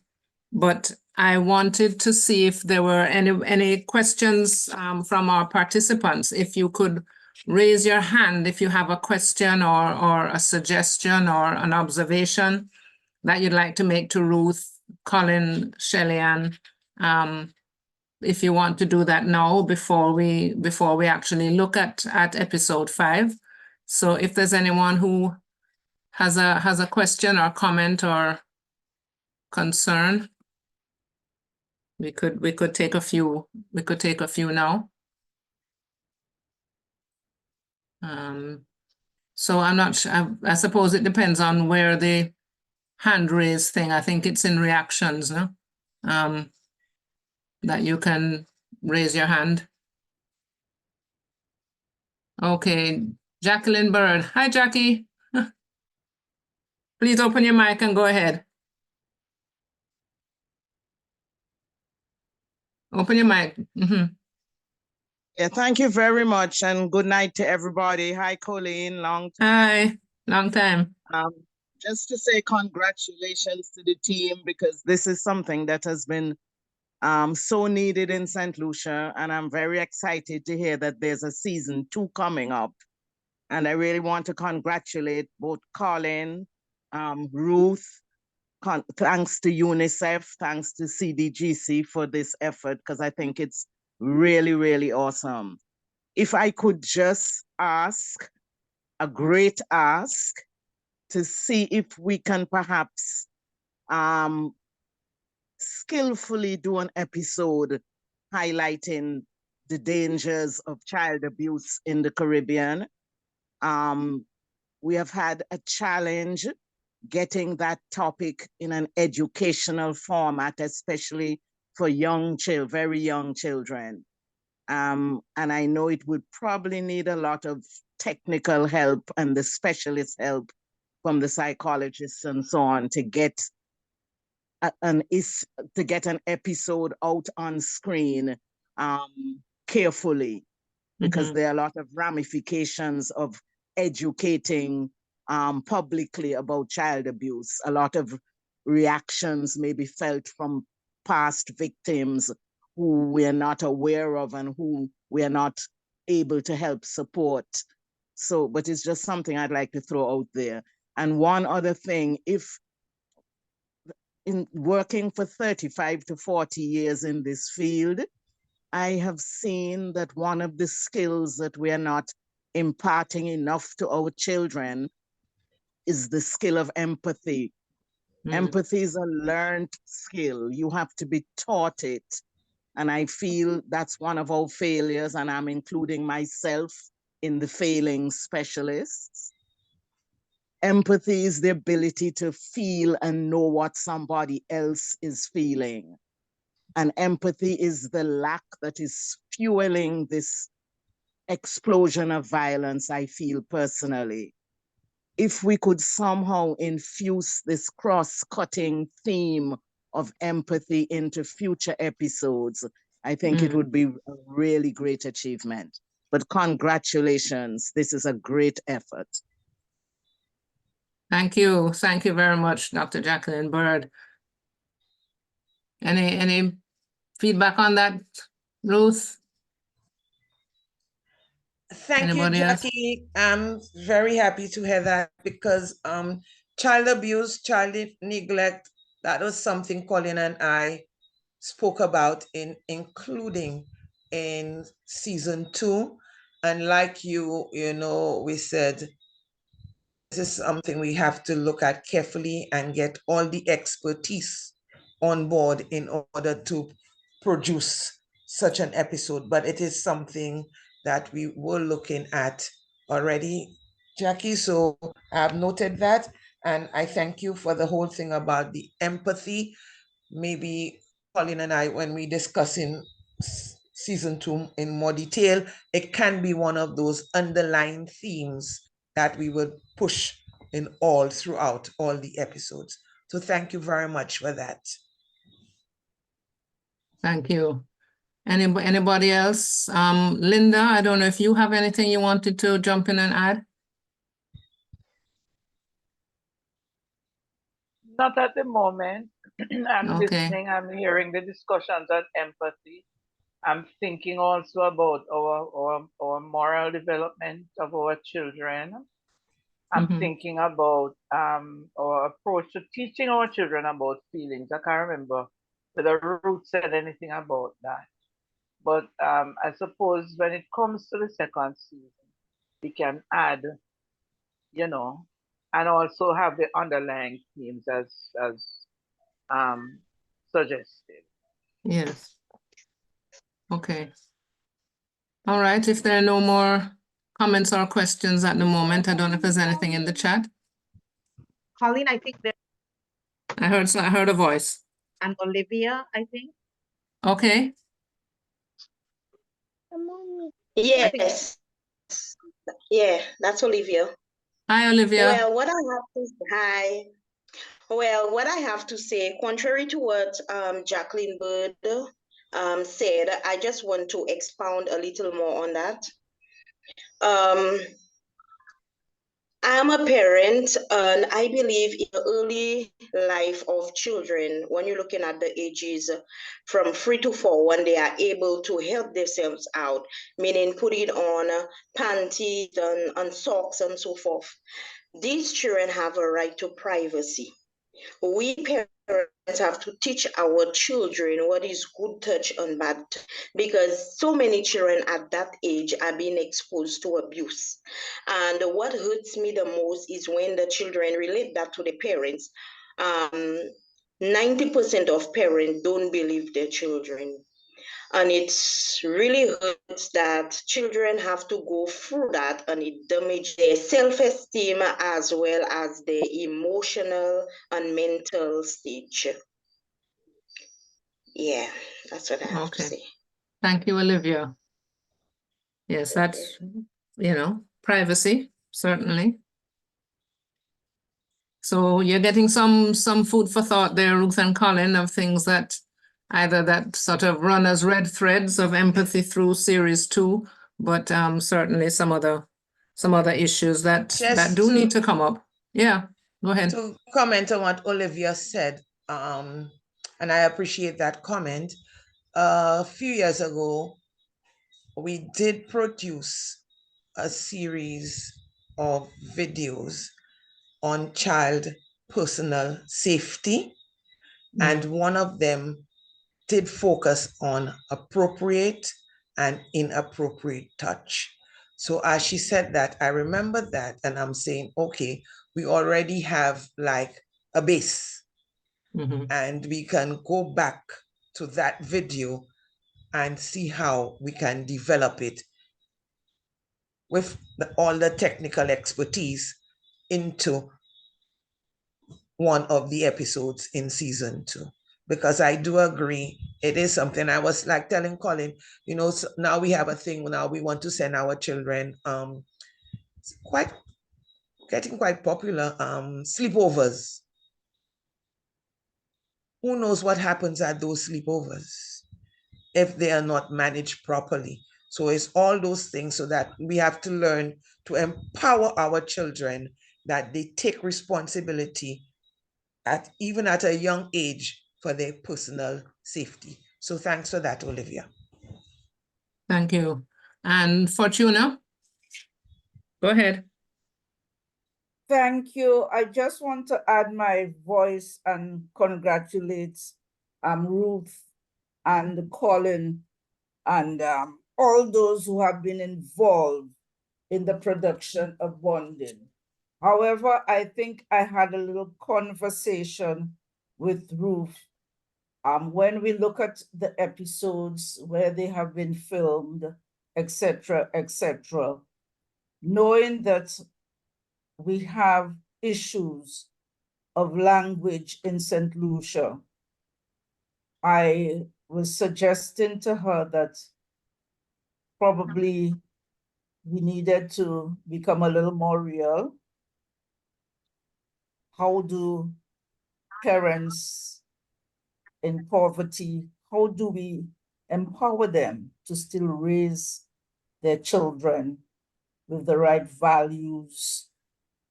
but I wanted to see if there were any questions from our participants. If you could raise your hand if you have a question or a suggestion or an observation that you'd like to make to Ruth, Colin, Shelly-Ann. If you want to do that now before we actually look at episode 5. So if there's anyone who has a question or comment or concern, we could take a few now. So I'm not sure. I suppose it depends on where the hand raise thing. I think it's in reactions, no? That you can raise your hand. Okay, Jacqueline Bird. Hi, Jackie. Please open your mic and go ahead. Open your mic.
Yeah, thank you very much, and good night to everybody. Hi, Colleen.
Hi, long time.
Just to say congratulations to the team, because this is something that has been so needed in St. Lucia, and I'm very excited to hear that there's a season 2 coming up. And I really want to congratulate both Colin, Ruth, thanks to UNICEF, thanks to CDGC for this effort, because I think it's really, really awesome. If I could just ask, a great ask, to see if we can perhaps skillfully do an episode highlighting the dangers of child abuse in the Caribbean. We have had a challenge getting that topic in an educational format, especially for very young children. And I know it would probably need a lot of technical help and the specialist help from the psychologists and so on to get an episode out on screen carefully, because there are a lot of ramifications of educating publicly about child abuse. A lot of reactions may be felt from past victims who we're not aware of and who we're not able to help support. So, but it's just something I'd like to throw out there. And one other thing, if in working for 35 to 40 years in this field, I have seen that one of the skills that we are not imparting enough to our children is the skill of empathy. Empathy is a learned skill. You have to be taught it. And I feel that's one of our failures, and I'm including myself in the failing specialists. Empathy is the ability to feel and know what somebody else is feeling. And empathy is the lack that is fueling this explosion of violence, I feel personally. If we could somehow infuse this cross-cutting theme of empathy into future episodes, I think it would be a really great achievement. But congratulations, this is a great effort.
Thank you. Thank you very much, Dr. Jacqueline Bird. Any feedback on that, Ruth?
Thank
Anybody
you,
else?
Jackie. I'm very happy to hear that, because child abuse, child neglect, that was something Colin and I spoke about including in season 2. And like you know, we said, this is something we have to look at carefully and get all the expertise on board in order to produce such an episode, but it is something that we were looking at already, Jackie. So I've noted that, and I thank you for the whole thing about the empathy. Maybe Colin and I, when we discuss in season 2 in more detail, it can be one of those underlying themes that we would push in throughout all the episodes. So thank you very much for that.
Thank you. Anybody else? Linda, I don't know if you have anything you wanted to jump in and add?
Not at the moment. I'm
Okay.
listening, I'm hearing the discussions on empathy. I'm thinking also about our moral development of our children. I'm thinking about our approach to teaching our children about feelings. I can't remember whether Ruth said anything about that. But I suppose when it comes to the second season, we can add, you know, and also have the underlying themes as suggested.
Yes. Okay. All right. If there are no more comments or questions at the moment, I don't know if there's anything in the chat.
Colin, I think that,
I heard a voice.
and Olivia, I think.
Okay.
Yes. Yeah, that's Olivia.
Hi, Olivia.
Well, what I have to say, contrary to what Jacqueline Bird said, I just want to expound a little more on that. I'm a parent, and I believe in the early life of children, when you're looking at the ages from 3 to 4, when they are able to help themselves out, meaning putting on panties and socks and so forth. These children have a right to privacy. We parents have to teach our children what is good touch and bad touch, because so many children at that age are being exposed to abuse. And what hurts me the most is when the children relate that to the parents. 90% of parents don't believe their children. And it's really hurts that children have to go through that, and it damages their self-esteem as well as their emotional and mental stage. Yeah, that's what I have to say.
Thank you, Olivia. Yes, that's, privacy, certainly. So you're getting some food for thought there, Ruth and Colin, of things that either that sort of run as red threads of empathy through series 2, but certainly some other issues that do need to come up. Yeah, go ahead.
To comment on what Olivia said, and I appreciate that comment. A few years ago, we did produce a series of videos on child personal safety, and one of them did focus on appropriate and inappropriate touch. So as she said that, I remember that, and I'm saying, okay, we already have like a base, and we can go back to that video and see how we can develop it with all the technical expertise into one of the episodes in season 2. Because I do agree, it is something. I was like telling Colin, so now we have a thing, now we want to send our children, getting quite popular, sleepovers. Who knows what happens at those sleepovers if they are not managed properly? So it's all those things, so that we have to learn to empower our children, that they take responsibility even at a young age for their personal safety. So thanks for that, Olivia.
Thank you. And Fortuna, go ahead.
Thank you. I just want to add my voice and congratulate Ruth and Colin and all those who have been involved in the production of Bonding. However, I think I had a little conversation with Ruth When we look at the episodes where they have been filmed, etc., knowing that we have issues of language in St. Lucia, I was suggesting to her that probably we needed to become a little more real. How do parents in poverty, how do we empower them to still raise their children with the right values,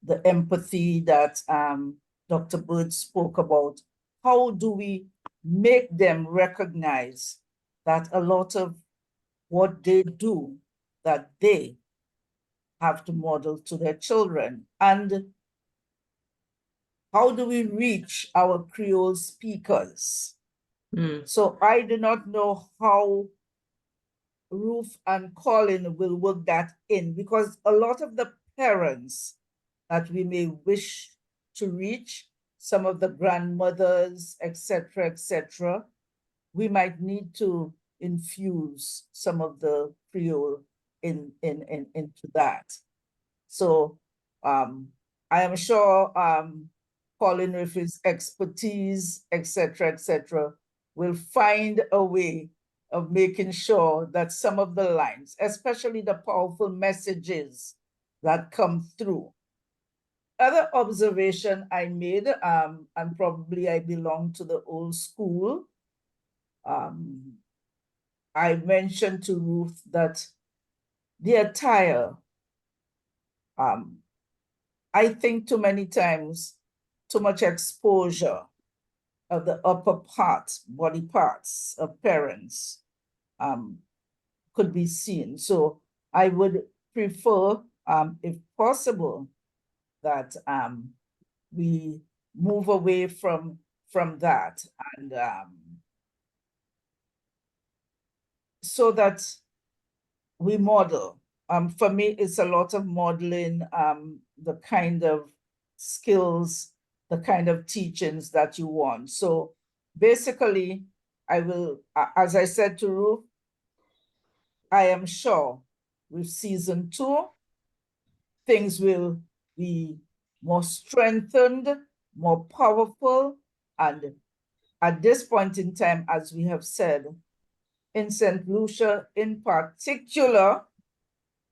the empathy that Dr. Bird spoke about? How do we make them recognize that a lot of what they do, that they have to model to their children? And how do we reach our Creole speakers? So I do not know how Ruth and Colin will work that in, because a lot of the parents that we may wish to reach, some of the grandmothers, etc., we might need to infuse some of the Creole into that. So I am sure Colin, with his expertise, etc., will find a way of making sure that some of the lines, especially the powerful messages that come through. Other observation I made, and probably I belong to the old school, I mentioned to Ruth that the attire, I think too many times, too much exposure of the upper parts, body parts of parents could be seen. So I would prefer, if possible, that we move away from that, and so that we model. For me, it's a lot of modeling, the kind of skills, the kind of teachings that you want. So basically, I will, as I said to Ruth, I am sure with season 2, things will be more strengthened, more powerful. And at this point in time, as we have said, in St. Lucia in particular,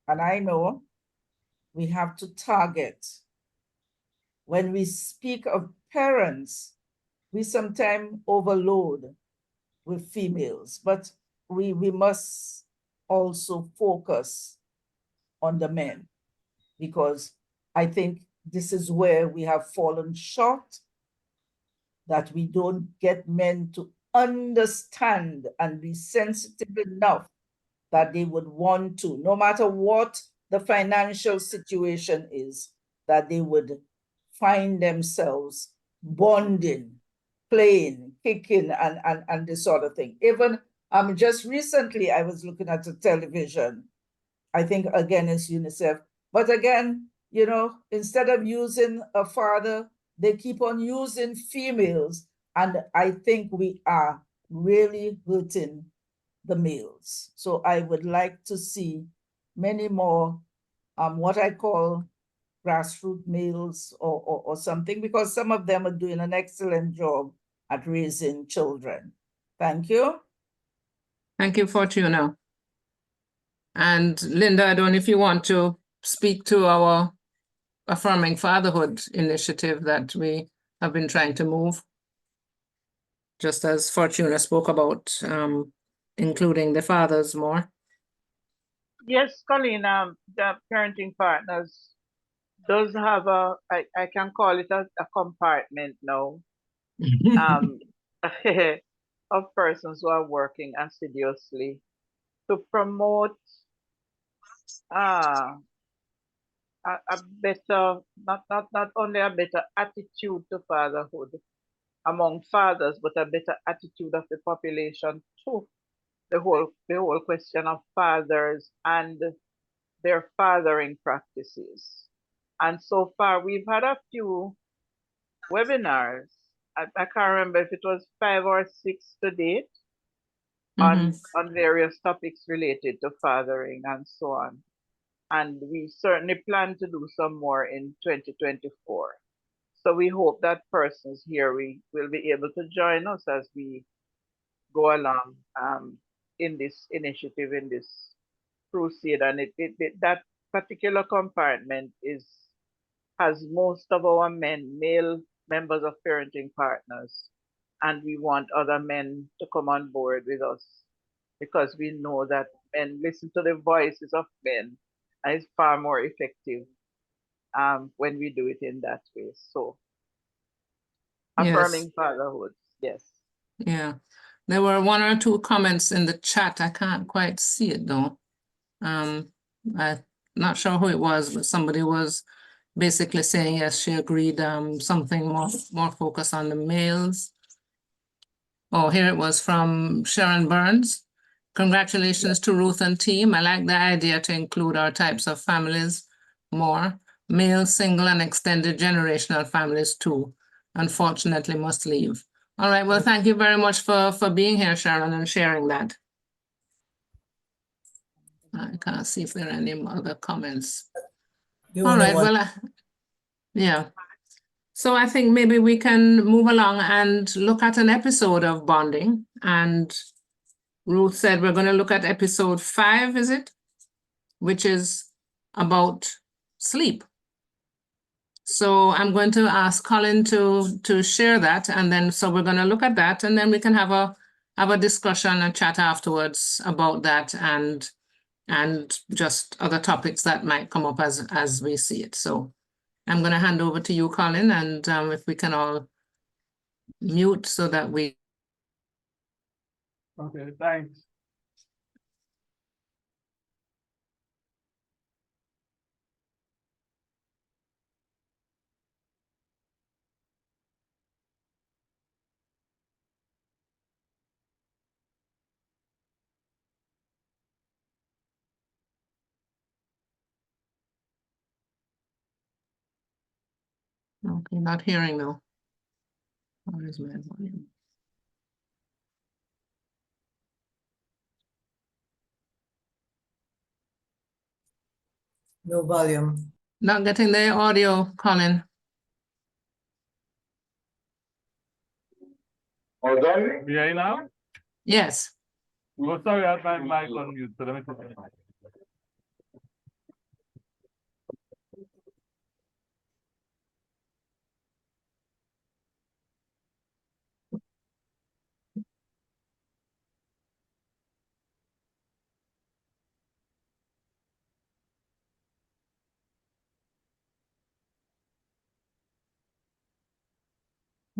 and I know we have to target. When we speak of parents, we sometimes overload with females, but we must also focus on the men, because I think this is where we have fallen short, that we don't get men to understand and be sensitive enough that they would want to, no matter what the financial situation is, that they would find themselves bonding, playing, kicking, and this sort of thing. Even just recently, I was looking at the television. I think again it's UNICEF, but again, you know, instead of using a father, they keep on using females, and I think we are really hurting the males. So I would like to see many more what I call grassroots males or something, because some of them are doing an excellent job at raising children. Thank you.
Thank you, Fortuna. And Linda, I don't know if you want to speak to our Affirming Fatherhood initiative that we have been trying to move, just as Fortuna spoke about, including the fathers more.
Yes, Colleen, the parenting partners does have I can call it a compartment now, of persons who are working assiduously to promote a better, not only a better attitude to fatherhood among fathers, but a better attitude of the population to the whole question of fathers and their fathering practices. And so far, we've had a few webinars I can't remember if it was 5 or 6 to date
Mhm.
on various topics related to fathering and so on. And we certainly plan to do some more in 2024. So we hope that persons here will be able to join us as we go along in this initiative, in this crusade. And that particular compartment has most of our male members of parenting partners. And we want other men to come on board with us because we know that men listen to the voices of men, and it's far more effective when we do it in that way. So affirming
Yes.
fatherhood, yes.
Yeah. There were 1 or 2 comments in the chat. I can't quite see it though. I'm not sure who it was, but somebody was basically saying, yes, she agreed, something more focused on the males. Oh, here it was from Sharon Burns. Congratulations to Ruth and team. I like the idea to include our types of families more. Male, single, and extended generational families too. Unfortunately, must leave. All right, well, thank you very much for being here, Sharon, and sharing that. I can't see if there are any other comments. All right, well, yeah. So I think maybe we can move along and look at an episode of bonding. And Ruth said we're going to look at episode 5, is it? Which is about sleep. So I'm going to ask Colin to share that, and then so we're going to look at that, and then we can have a discussion and chat afterwards about that and just other topics that might come up as we see it. So I'm going to hand over to you, Colin, and if we can all mute so that we.
Okay, thanks.
Okay, not hearing though. Where is my volume?
No volume.
Not getting the audio, Colin.
All done? We are now?
Yes.
Oh, sorry, I had my mic on mute, so let me put it on.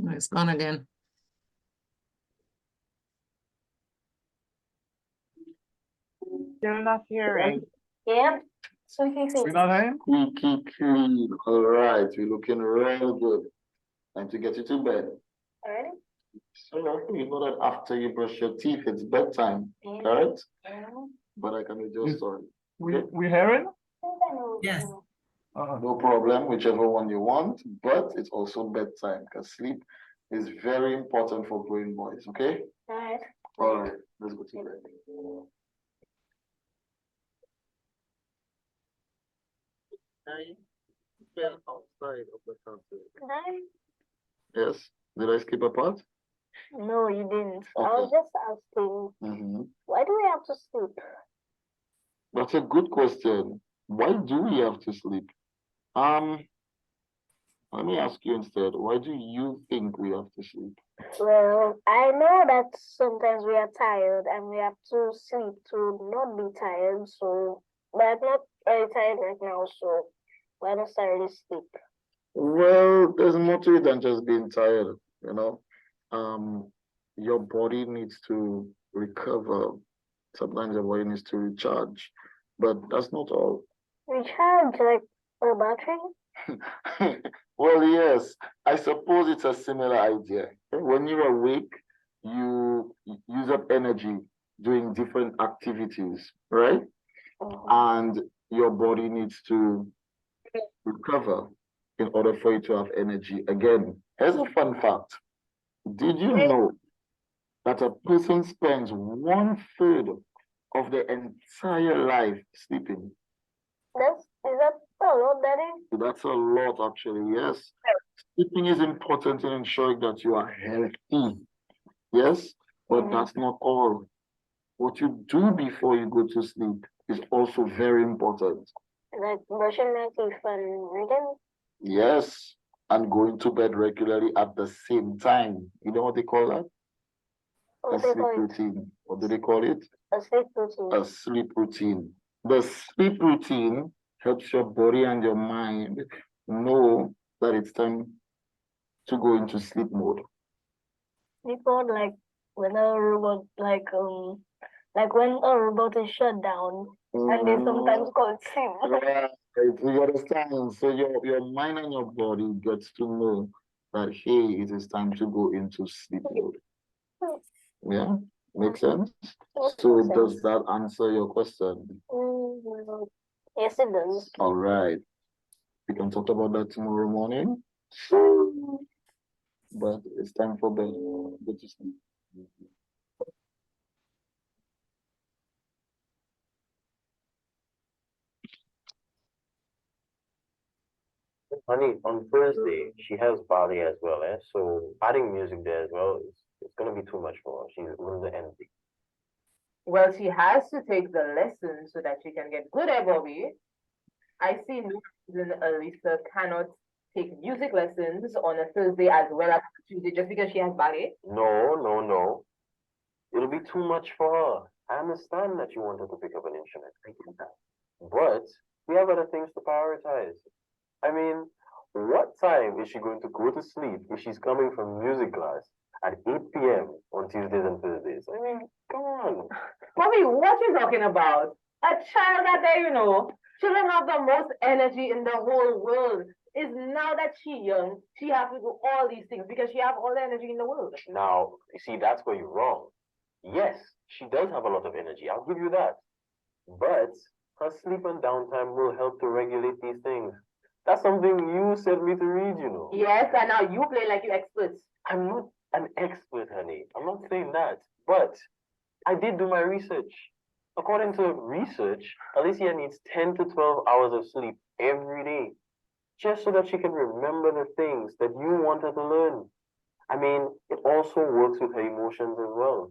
Oh, it's gone again.
Still not hearing.
Yep. So
We not hearing?
Clean. All right, we're looking real good. Time to get you to bed.
Alright.
So you know that after you brush your teeth, it's bedtime, correct? But I can adjust, sorry.
We hearing?
Yes.
No problem, whichever one you want, but it's also bedtime because sleep is very important for growing boys, okay?
Alright.
All right, let's go to bed. Outside of the country. Yes. Did I skip a part?
No, you didn't. I
Okay.
was just asking, why do we have to sleep?
That's a good question. Why do we have to sleep? Let me ask you instead, why do you think we have to sleep?
Well, I know that sometimes we are tired and we have to sleep to not be tired, so, but I'm not very tired right now, so why not necessarily sleep?
Well, there's more to it than just being tired, you know. Your body needs to recover. Sometimes your body needs to recharge, but that's not all.
Recharge, like a battery?
Well, yes, I suppose it's a similar idea. When you're awake, you use up energy doing different activities, right? And your body needs to recover in order for you to have energy again. Here's a fun fact. Did you know that a person spends 1/3 of their entire life sleeping?
Is that a lot, Daddy?
That's a lot, actually, yes. Sleeping is important in ensuring that you are healthy, yes, but that's not all. What you do before you go to sleep is also very important.
Like brushing my teeth and reading?
Yes, and going to bed regularly at the same time. You know what they call that? A
What do you
sleep
call it?
routine. What do they call it?
A sleep routine.
A sleep routine. The sleep routine helps your body and your mind know that it's time to go into sleep mode.
Sleep mode, like when a robot, like when a robot is shut down, and they sometimes call it sleep.
Right, you understand? So your mind and your body gets to know that, hey, it is time to go into sleep mode. Yeah, makes sense? So does that answer your question?
Yes, it does.
All right. We can talk about that tomorrow morning. But it's time for bed. Go to sleep.
Honey, on Thursday, she has ballet as well, eh? So adding music there as well, it's gonna be too much for her. She's going to end it.
Well, she has to take the lessons so that she can get good at Bobby. I see no reason Alisa cannot take music lessons on a Thursday as well as Tuesday just because she has ballet.
No. It'll be too much for her. I understand that you want her to pick up an instrument. I get that. But we have other things to prioritize. I mean, what time is she going to go to sleep if she's coming from music class at 8 p.m. on Tuesdays and Thursdays? I mean, come on.
Bobby, what you talking about? A child that day, children have the most energy in the whole world. Is now that she young, she has to do all these things because she have all the energy in the world.
Now, you see, that's where you're wrong. Yes, she does have a lot of energy. I'll give you that. But her sleep and downtime will help to regulate these things. That's something you sent me to read,
Yes, and now you play like you experts.
I'm not an expert, honey. I'm not saying that. But I did do my research. According to research, Alicia needs 10 to 12 hours of sleep every day, just so that she can remember the things that you want her to learn. I mean, it also works with her emotions as well.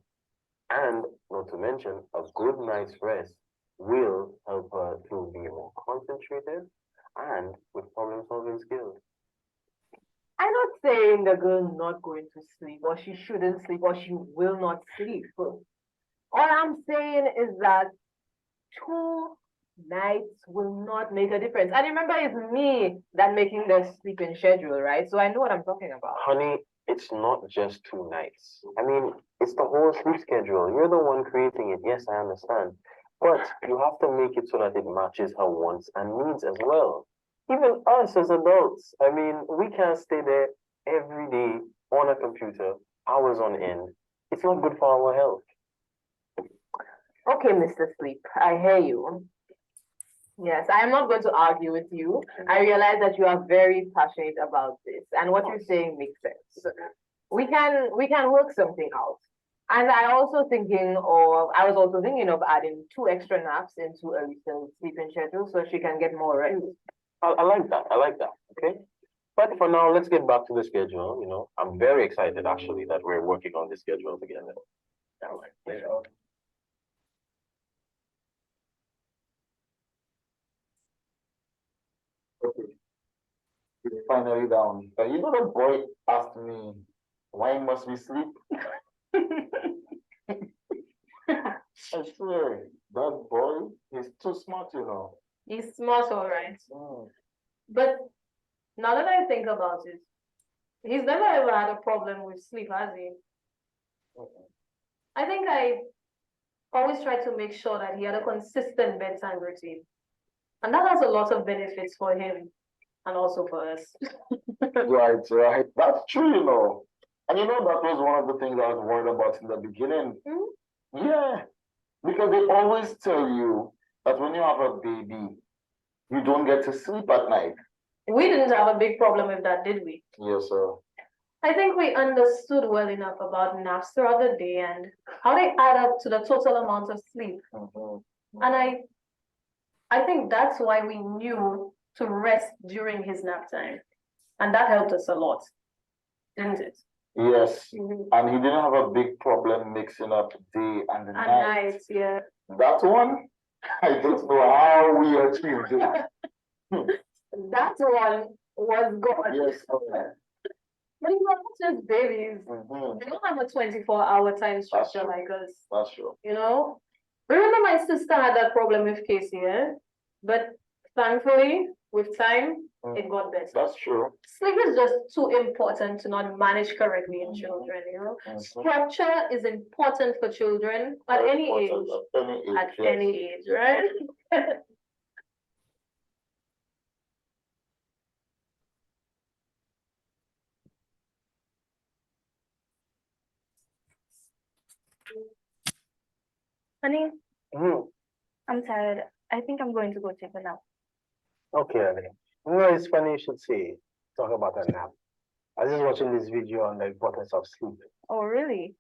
And not to mention, a good night's rest will help her to be more concentrated and with problem-solving skills.
I'm not saying the girl's not going to sleep, or she shouldn't sleep, or she will not sleep. All I'm saying is that 2 nights will not make a difference. And remember, it's me that making the sleeping schedule, right? So I know what I'm talking about.
Honey, it's not just 2 nights. I mean, it's the whole sleep schedule. You're the one creating it. Yes, I understand. But you have to make it so that it matches her wants and needs as well. Even us as adults. I mean, we can't stay there every day on a computer, hours on end. It's not good for our health.
Okay, Mr. Sleep, I hear you. Yes, I am not going to argue with you. I realize that you are very passionate about this, and what you're saying makes sense. We can work something out. And I was also thinking of adding 2 extra naps into Alisa's sleeping schedule so she can get more rest.
I like that. Okay. But for now, let's get back to the schedule. I'm very excited actually that we're working on this schedule together. All right. There you go.
Okay. It's finally down. The boy asked me, why must we sleep? I swear, that boy is too smart,
He's smart, all right. But now that I think about it, he's never ever had a problem with sleep, has he? I think I always try to make sure that he had a consistent bedtime routine. And that has a lot of benefits for him and also for us.
Right. That's true, And that was one of the things I was worried about in the beginning. Yeah. Because they always tell you that when you have a baby, you don't get to sleep at night.
We didn't have a big problem with that, did we?
Yes, sir.
I think we understood well enough about naps throughout the day and how they add up to the total amount of sleep. And I think that's why we knew to rest during his nap time. And that helped us a lot, didn't it?
Yes, and he didn't have a big problem mixing up day and the night.
Night, yeah.
That one, I don't know how we achieved it.
That one was good.
Yes.
But you know, just babies. They don't have a 24-hour time structure like us.
That's true.
You know? Remember my sister had that problem with Casey, eh? But thankfully, with time, it got better.
That's true.
Sleep is just too important to not manage correctly in children, you know? Structure is important for children at any age. At any age, right?
Honey, I'm tired. I think I'm going to go take a nap.
Okay, honey. You know, it's funny you should say, talk about a nap. I was just watching this video on the importance of sleep.
Oh, really?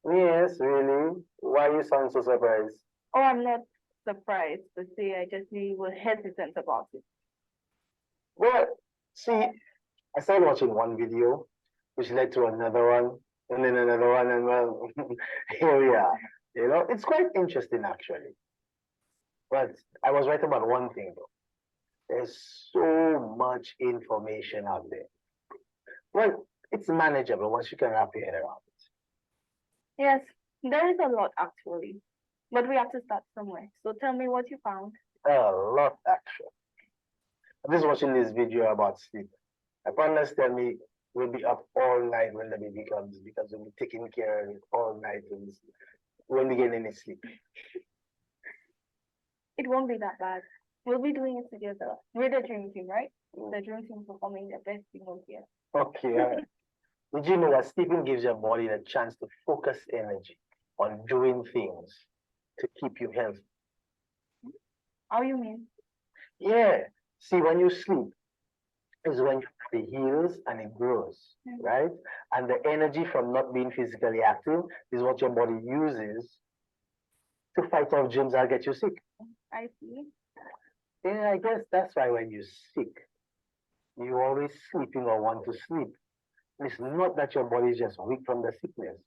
Yes, really? Why you sound so surprised?
Oh, I'm not surprised to say I just was hesitant about it.
Well, see, I started watching one video, which led to another one, and then another one, and well, here we are. You know, it's quite interesting actually. But I was right about one thing though. There's so much information out there. Well, it's manageable once you can wrap your head around it.
Yes, there is a lot actually, but we have to start somewhere. So tell me what you found.
A lot actually. I'm just watching this video about sleep. My partners tell me we'll be up all night when the baby comes because we'll be taking care of it all night and we won't be getting any sleep.
It won't be that bad. We'll be doing it together. We're the dream team, right? The dream team performing their best thing on here.
Okay. Did you know that sleeping gives your body the chance to focus energy on doing things to keep you healthy?
How you mean?
Yeah. See, when you sleep is when your body heals and it grows, right? And the energy from not being physically active is what your body uses to fight off germs that get you sick.
I see.
Yeah, I guess that's why when you're sick, you're always sleeping or want to sleep. It's not that your body is just weak from the sickness.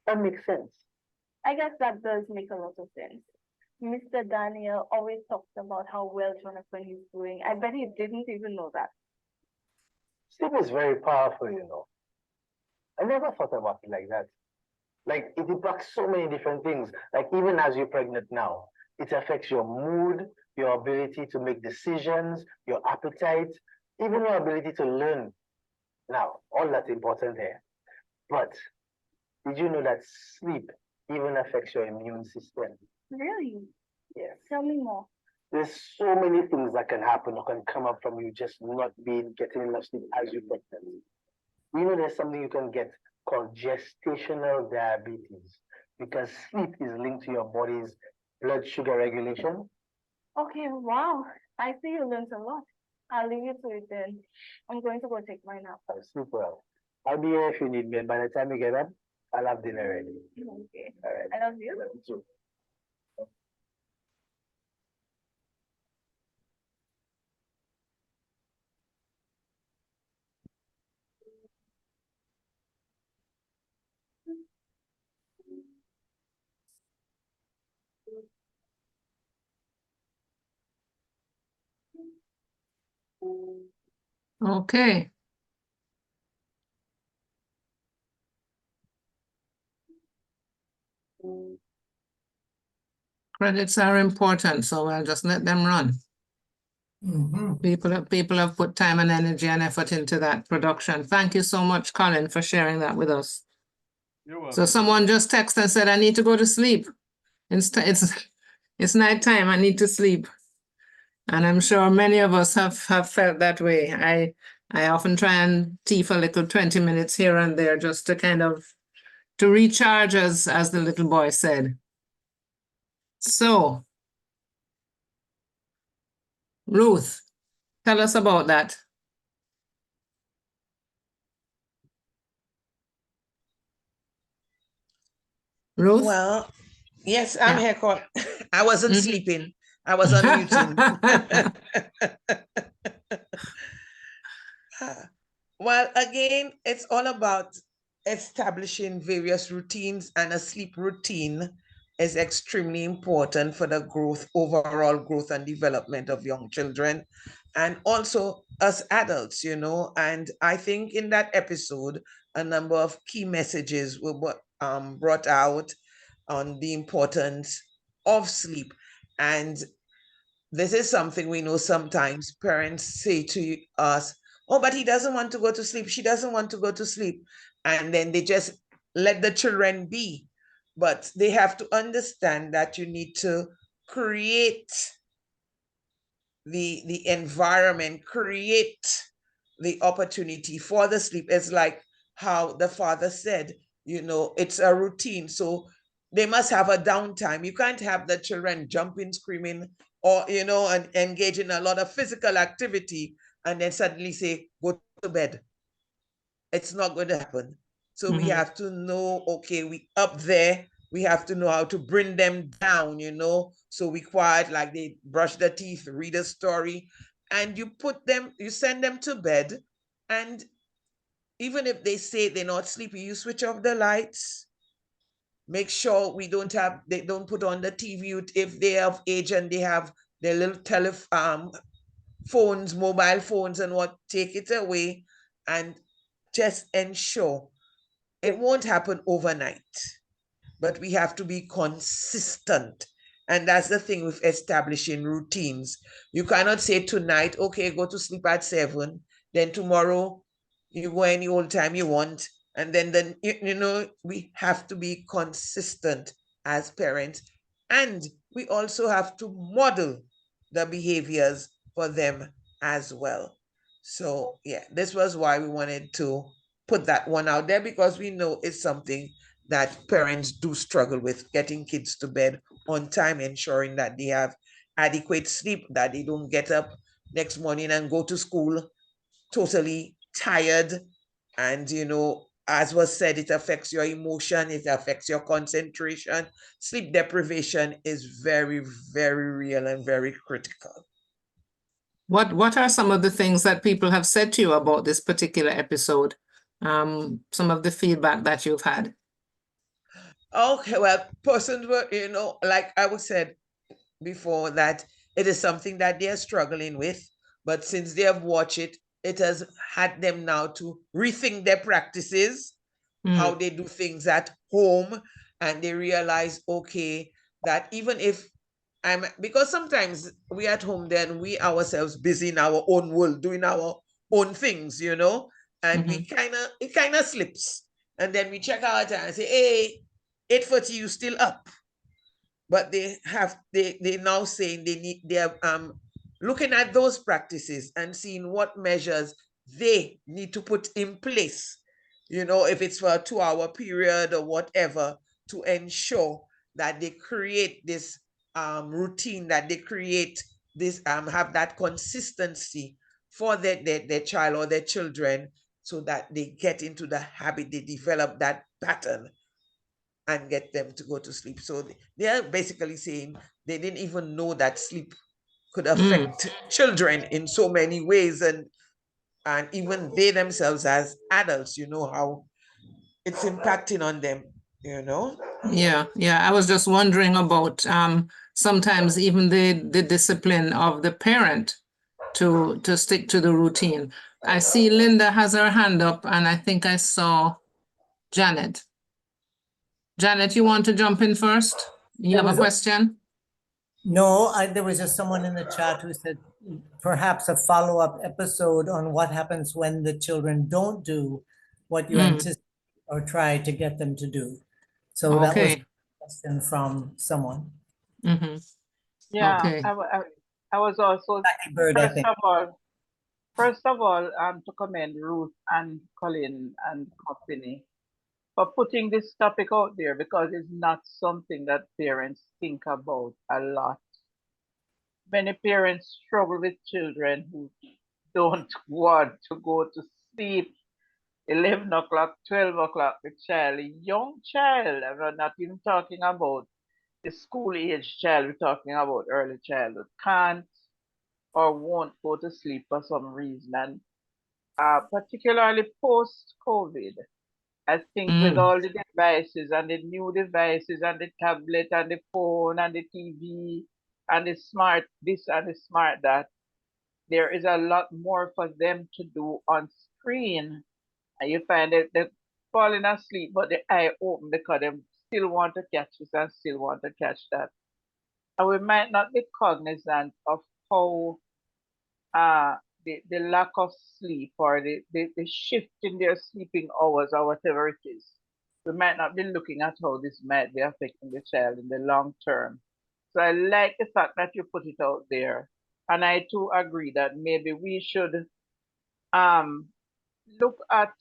That makes sense.
I guess that does make a lot of sense. Mr. Daniel always talks about how well Jonathan is doing. I bet he didn't even know that.
Sleep is very powerful, you know. I never thought about it like that. Like, it impacts so many different things. Like, even as you're pregnant now, it affects your mood, your ability to make decisions, your appetite, even your ability to learn. Now, all that's important here. But did you know that sleep even affects your immune system?
Really?
Yes.
Tell me more.
There's so many things that can happen or can come up from you just not getting enough sleep as you're pregnant. You know there's something you can get called gestational diabetes because sleep is linked to your body's blood sugar regulation.
Okay, wow. I see you learned a lot. I'll leave you to it then. I'm going to go take my nap.
Sleep well. I'll be here if you need me, and by the time you get up, I'll have dinner ready.
Okay.
All right.
I love you.
Me too.
Okay. Credits are important, so I'll just let them run. People have put time and energy and effort into that production. Thank you so much, Colin, for sharing that with us.
You're welcome.
So someone just texted and said, I need to go to sleep. It's nighttime, I need to sleep. And I'm sure many of us have felt that way. I often try and teeth a little 20 minutes here and there just to kind of to recharge, as the little boy said. So, Ruth, tell us about that. Ruth?
Well, yes, I'm
Yeah.
here, Colin. I wasn't
Mhm.
sleeping. I was unmuting. Well, again, it's all about establishing various routines, and a sleep routine is extremely important for the growth, overall growth and development of young children, and also us adults, you know. And I think in that episode, a number of key messages were brought out on the importance of sleep. And this is something we know sometimes parents say to us, oh, but he doesn't want to go to sleep. She doesn't want to go to sleep. And then they just let the children be. But they have to understand that you need to create the environment, create the opportunity for the sleep. It's like how the father said, you know, it's a routine. So they must have a downtime. You can't have the children jumping, screaming, or, you know, and engage in a lot of physical activity and then suddenly say, go to bed. It's not going to happen. So we have to know, okay, we up there, we have to know how to bring them down, you know. So we quiet, like they brush their teeth, read a story, and you put them, you send them to bed. And even if they say they're not sleepy, you switch off the lights. Make sure they don't put on the TV if they have age and they have their little phones, mobile phones, and what, take it away, and just ensure it won't happen overnight, but we have to be consistent. And that's the thing with establishing routines. You cannot say tonight, okay, go to sleep at 7, then tomorrow you go any old time you want. And then you know, we have to be consistent as parents. And we also have to model the behaviors for them as well. So yeah, this was why we wanted to put that one out there, because we know it's something that parents do struggle with, getting kids to bed on time, ensuring that they have adequate sleep, that they don't get up next morning and go to school totally tired. And, you know, as was said, it affects your emotion, it affects your concentration. Sleep deprivation is very, very real and very critical.
What are some of the things that people have said to you about this particular episode? Some of the feedback that you've had.
Okay, well, persons were, you know, like I was said before, that it is something that they are struggling with, but since they have watched it, it has had them now to rethink their practices, how they do things at home, and they realize, okay, that even if because sometimes we at home, then we ourselves busy in our own world, doing our own things, you know, and it kind of slips. And then we check our time and say, hey, 8:40, you still up. But they now saying they're looking at those practices and seeing what measures they need to put in place, you know, if it's for a 2-hour period or whatever, to ensure that they create this routine, that they create this have that consistency for their child or their children, so that they get into the habit, they develop that pattern and get them to go to sleep. So they are basically saying they didn't even know that sleep could affect children in so many ways, and even they themselves as adults, you know, how it's impacting on them, you know.
Yeah, I was just wondering about sometimes even the discipline of the parent to stick to the routine. I see Linda has her hand up, and I think I saw Janet. Janet, you want to jump in first? You have a question?
No, there was just someone in the chat who said perhaps a follow-up episode on what happens when the children don't do what you anticipate or try to get them to do. So that was a question from someone.
Yeah,
Okay.
I was also,
Bird,
first of all, to commend Ruth and Colin and company for putting this topic out there, because it's not something that parents think about a lot. Many parents struggle with children who don't want to go to sleep. 11 o'clock, 12 o'clock, the child, a young child, I'm not even talking about the school age child, we're talking about early childhood, can't or won't go to sleep for some reason. And particularly post-COVID, I think with all the devices and the new devices and the tablet and the phone and the TV and the smart this and the smart that, there is a lot more for them to do on screen. And you find that they're falling asleep, but the eye open because they still want to catch this and still want to catch that. And we might not be cognizant of how the lack of sleep or the shift in their sleeping hours or whatever it is. We might not be looking at how this might be affecting the child in the long term. So I like the fact that you put it out there. And I too agree that maybe we should look at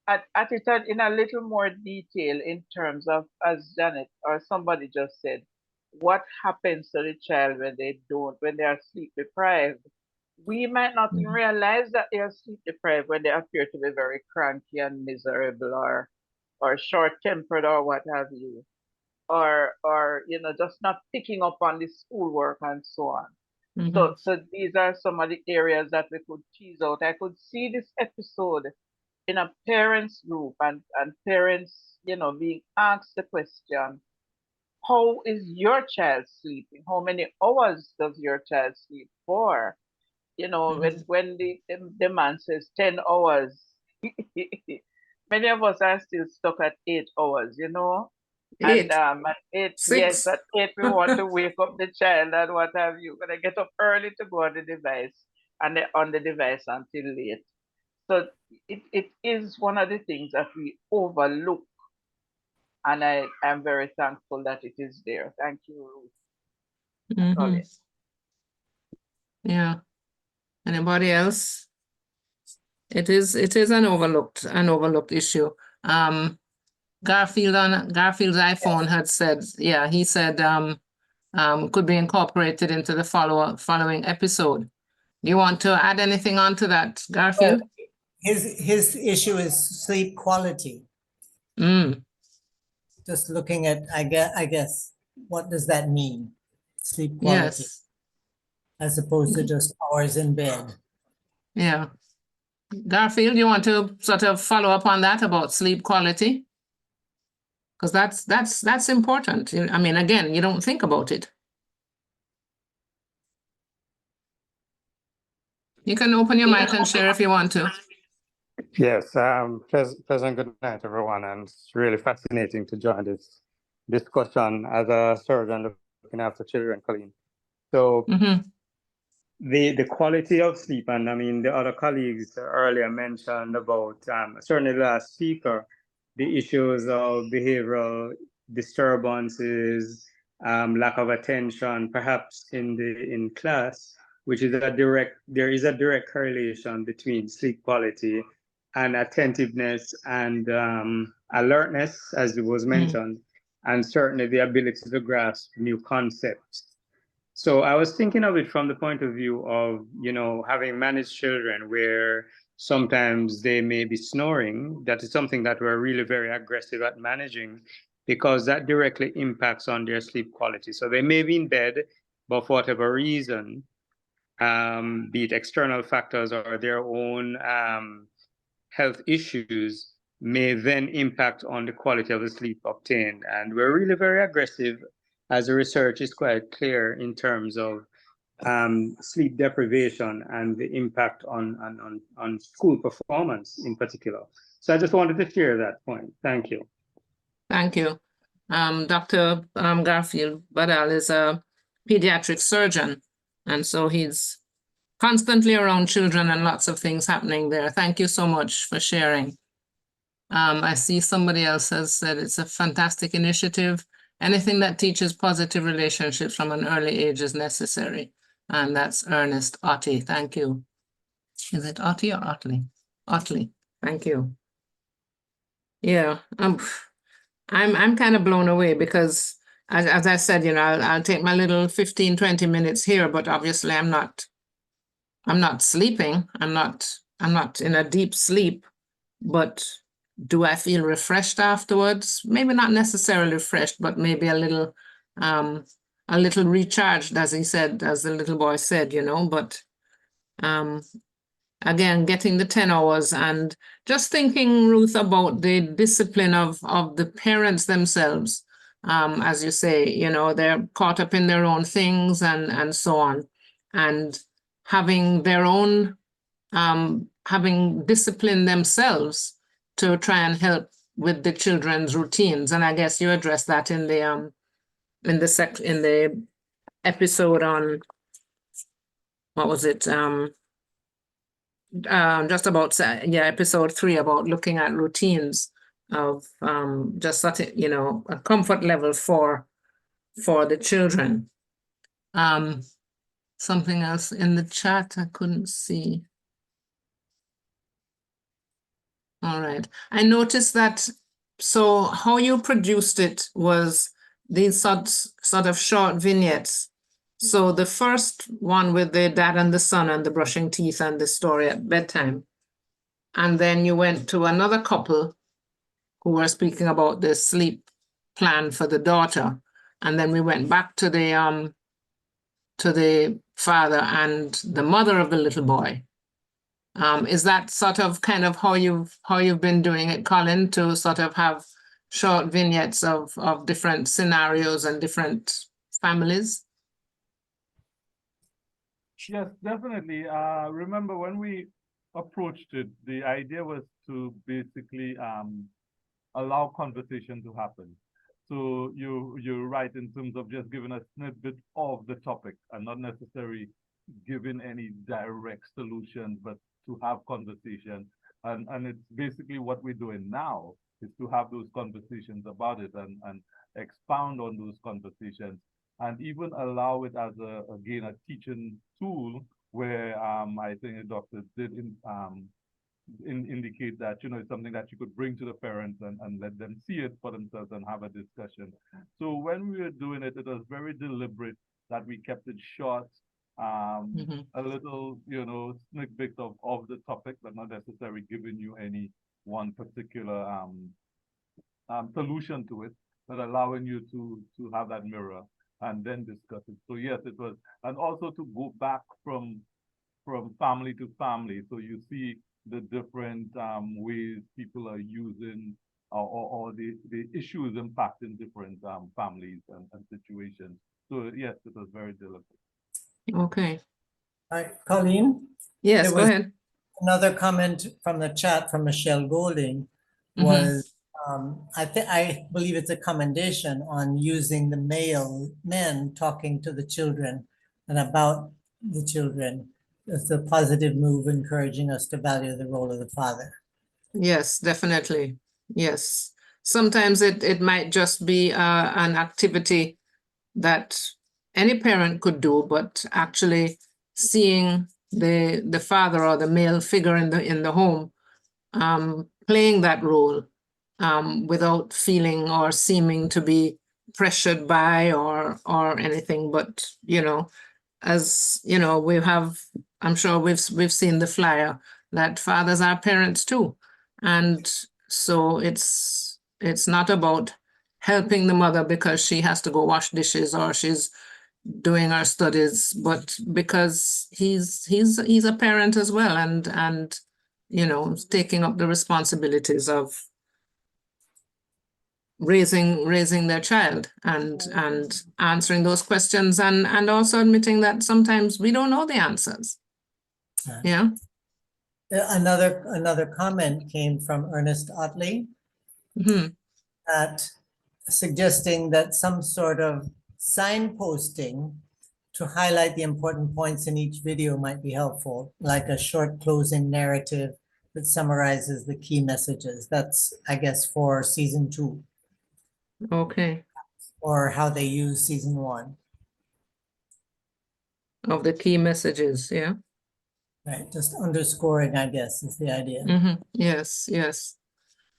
it in a little more detail in terms of, as Janet or somebody just said, what happens to the child when they are sleep deprived. We might not even realize that they are sleep deprived when they appear to be very cranky and miserable or short-tempered or what have you, or just not picking up on the schoolwork and so on. So these are some of the areas that we could tease out. I could see this episode in a parents group and parents, being asked the question, how is your child sleeping? How many hours does your child sleep for? When the man says 10 hours, many of us are still stuck at 8 hours,
Eight.
And at 8, yes, at 8 we want to wake up the child and what have you. Gonna get up early to go on the device and on the device until late. So it is one of the things that we overlook. And I am very thankful that it is there. Thank you, Ruth. Colin.
Yeah. Anybody else? It is an overlooked issue. Garfield's iPhone had said, he said could be incorporated into the following episode. Do you want to add anything on to that, Garfield?
Well, his issue is sleep quality. Just looking at, I guess, what does that mean? Sleep quality.
Yes.
As opposed to just hours in bed.
Yeah. Garfield, you want to sort of follow up on that about sleep quality? Because that's important. I mean, again, you don't think about it. You can open your mic and share if you want to.
Yes, pleasant good night, everyone. And it's really fascinating to join this discussion as a surgeon looking after children, Colleen. So the quality of sleep, and I mean, the other colleagues earlier mentioned about, certainly the last speaker, the issues of behavioral disturbances, lack of attention, perhaps in class, which is there is a direct correlation between sleep quality and attentiveness and alertness, as it was mentioned, and certainly the ability to grasp new concepts. So I was thinking of it from the point of view of, having managed children where sometimes they may be snoring. That is something that we're really very aggressive at managing because that directly impacts on their sleep quality. So they may be in bed, but for whatever reason, be it external factors or their own health issues, may then impact on the quality of the sleep obtained. And we're really very aggressive, as the research is quite clear in terms of sleep deprivation and the impact on school performance in particular. So I just wanted to share that point. Thank you.
Thank you. Dr. Garfield Badal is a pediatric surgeon, and so he's constantly around children and lots of things happening there. Thank you so much for sharing. I see somebody else has said it's a fantastic initiative. Anything that teaches positive relationships from an early age is necessary. And that's Ernest Otley. Thank you. Is it Otley or Otley? Otley. Thank you. Yeah, I'm kind of blown away because as I said, I'll take my little 15, 20 minutes here, but obviously I'm not sleeping. I'm not in a deep sleep. but do I feel refreshed afterwards? Maybe not necessarily refreshed, but maybe a little recharged, as he said, as the little boy said, you know, but again, getting the 10 hours and just thinking, Ruth, about the discipline of the parents themselves. As you say, you know, they're caught up in their own things and so on, and having their own, having discipline themselves to try and help with the children's routines. And I guess you addressed that in the episode on, what was it? Just about, episode 3 about looking at routines of just such a, you know, a comfort level for the children. Something else in the chat I couldn't see. All right. I noticed that, so how you produced it was these sort of short vignettes. So the first one with the dad and the son and the brushing teeth and the story at bedtime. And then you went to another couple who were speaking about the sleep plan for the daughter. And then we went back to the father and the mother of the little boy. Is that sort of kind of how you've been doing it, Colin, to sort of have short vignettes of different scenarios and different families?
Yes, definitely. Remember when we approached it, the idea was to basically allow conversation to happen. So you're right in terms of just giving a snippet of the topic and not necessarily giving any direct solutions, but to have conversation. And it's basically what we're doing now is to have those conversations about it and expound on those conversations and even allow it as again, a teaching tool where I think the doctor did indicate that, you know, it's something that you could bring to the parents and let them see it for themselves and have a discussion. So when we were doing it, it was very deliberate that we kept it short, a little, you know, snippet of the topic, but not necessarily giving you any one particular solution to it, but allowing you to have that mirror and then discuss it. So yes, it was, and also to go back from family to family. So you see the different ways people are using or the issues impacting different families and situations. So yes, it was very deliberate.
Okay.
All right, Colleen?
Yes, go ahead.
Another comment from the chat from Michelle Golding was, I believe it's a commendation on using the male men talking to the children and about the children. It's a positive move, encouraging us to value the role of the father.
Yes, definitely. Yes. Sometimes it might just be an activity that any parent could do, but actually seeing the father or the male figure in the home playing that role without feeling or seeming to be pressured by or anything, but you know, as you know, I'm sure we've seen the flyer that fathers are parents too, and so it's not about helping the mother because she has to go wash dishes or she's doing her studies, but because he's a parent as well, and you know, taking up the responsibilities of raising their child and answering those questions and also admitting that sometimes we don't know the answers. Yeah.
Another comment came from Ernest Otley at suggesting that some sort of signposting to highlight the important points in each video might be helpful, like a short closing narrative that summarizes the key messages. That's, I guess, for season 2.
Okay.
Or how they use season 1.
Of the key messages, yeah.
Right, just underscoring, I guess, is the idea.
Yes, yes.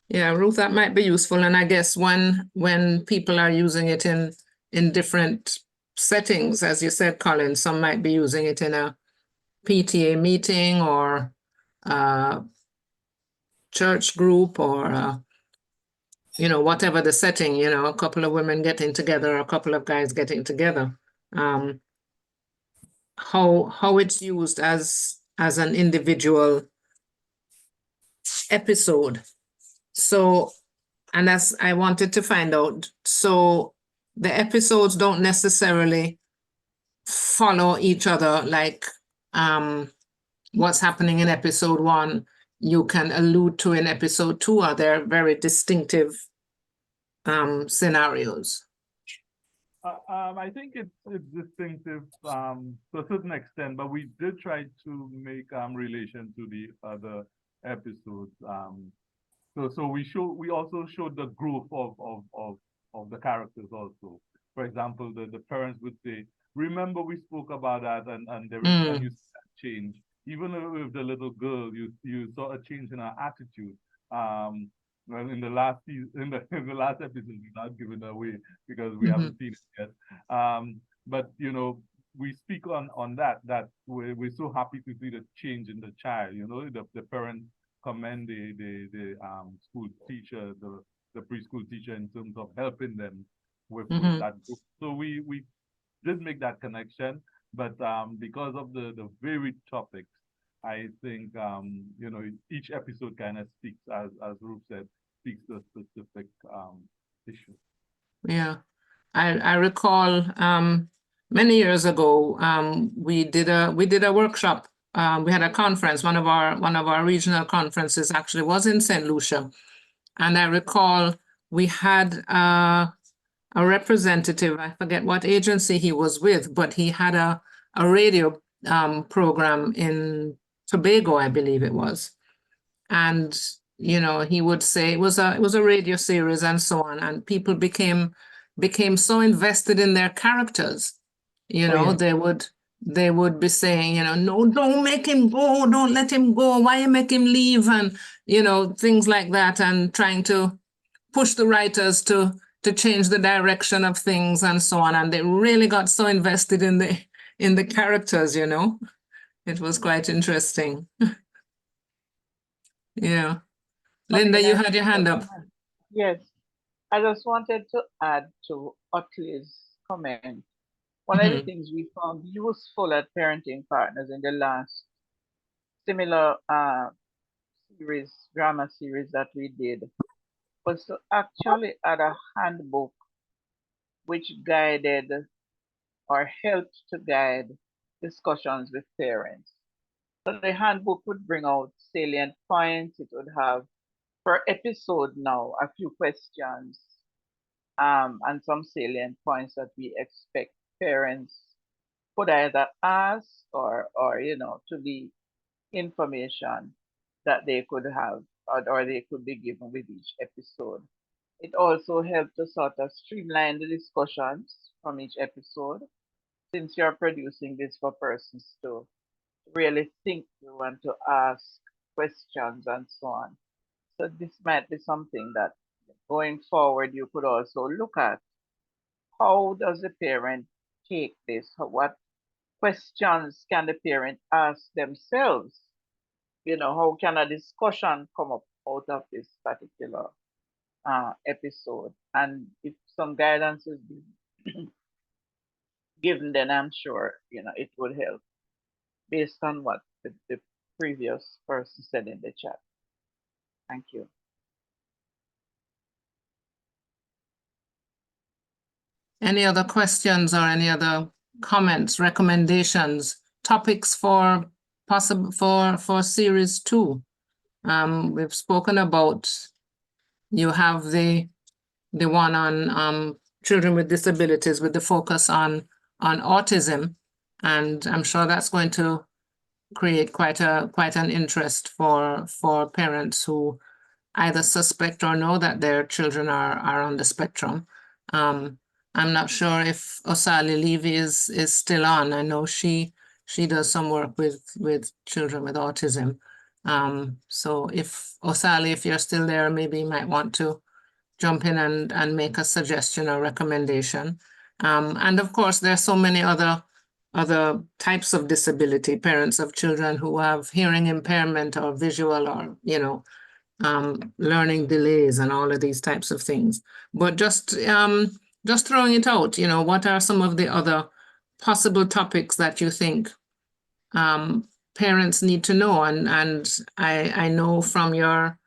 Yeah, Ruth, that might be useful. And I guess when people are using it in different settings, as you said, Colin, some might be using it in a PTA meeting or church group or you know, whatever the setting, you know, a couple of women getting together, a couple of guys getting together, how it's used as an individual episode. So, and that's, I wanted to find out, so the episodes don't necessarily follow each other, like what's happening in episode 1, you can allude to in episode 2, are there very distinctive scenarios?
I think it's distinctive to a certain extent, but we did try to make relation to the other episodes. So we also showed the growth of the characters also. For example, the parents would say, "Remember we spoke about that, and there is and you see that change." Even with the little girl, you saw a change in her attitude. Well, in the last season, in the last episode, we're not giving it away because we haven't seen it yet. But you know, we speak on that we're so happy to see the change in the child. You know, the parents commend the school teacher, the preschool teacher, in terms of helping them with that group. So we did make that connection, but because of the varied topics, I think you know, each episode kind of speaks, as Ruth said, speaks to a specific issue.
Yeah, I recall many years ago we did a workshop. We had a conference. One of our regional conferences actually was in St. Lucia, and I recall we had a representative. I forget what agency he was with, but he had a radio program in Tobago, I believe it was, and you know, he would say it was a radio series and so on, and people became so invested in their characters. You know, they would be saying, you know, "No, don't make him go, don't let him go, why you make him leave?" And you know, things like that, and trying to push the writers to change the direction of things and so on. And they really got so invested in the characters, you know. It was quite interesting. Yeah. Linda, you had your hand up.
Yes, I just wanted to add to Otley's comment. One of the things we found useful at Parenting Partners in the last similar drama series that we did, was to actually add a handbook which guided or helped to guide discussions with parents. So the handbook would bring out salient points. It would have, per episode now, a few questions and some salient points that we expect parents could either ask or you know, to the information that they could have or they could be given with each episode. It also helped to sort of streamline the discussions from each episode, since you're producing this for persons to really think through and to ask questions and so on. So this might be something that going forward you could also look at. How does the parent take this? What questions can the parent ask themselves? You know, how can a discussion come up out of this particular episode? And if some guidance is given, then I'm sure, you know, it would help based on what the previous person said in the chat. Thank you.
Any other questions or any other comments, recommendations, topics for possible for series 2? We've spoken about, you have the one on children with disabilities with the focus on autism, and I'm sure that's going to create quite an interest for parents who either suspect or know that their children are on the spectrum. I'm not sure if Osali Levy is still on. I know she does some work with children with autism. So if Osali, if you're still there, maybe you might want to jump in and make a suggestion or recommendation. And of course, there are so many other types of disability, parents of children who have hearing impairment or visual or, you know, learning delays and all of these types of things. But just throwing it out, you know, what are some of the other possible topics that you think parents need to know? And I know from your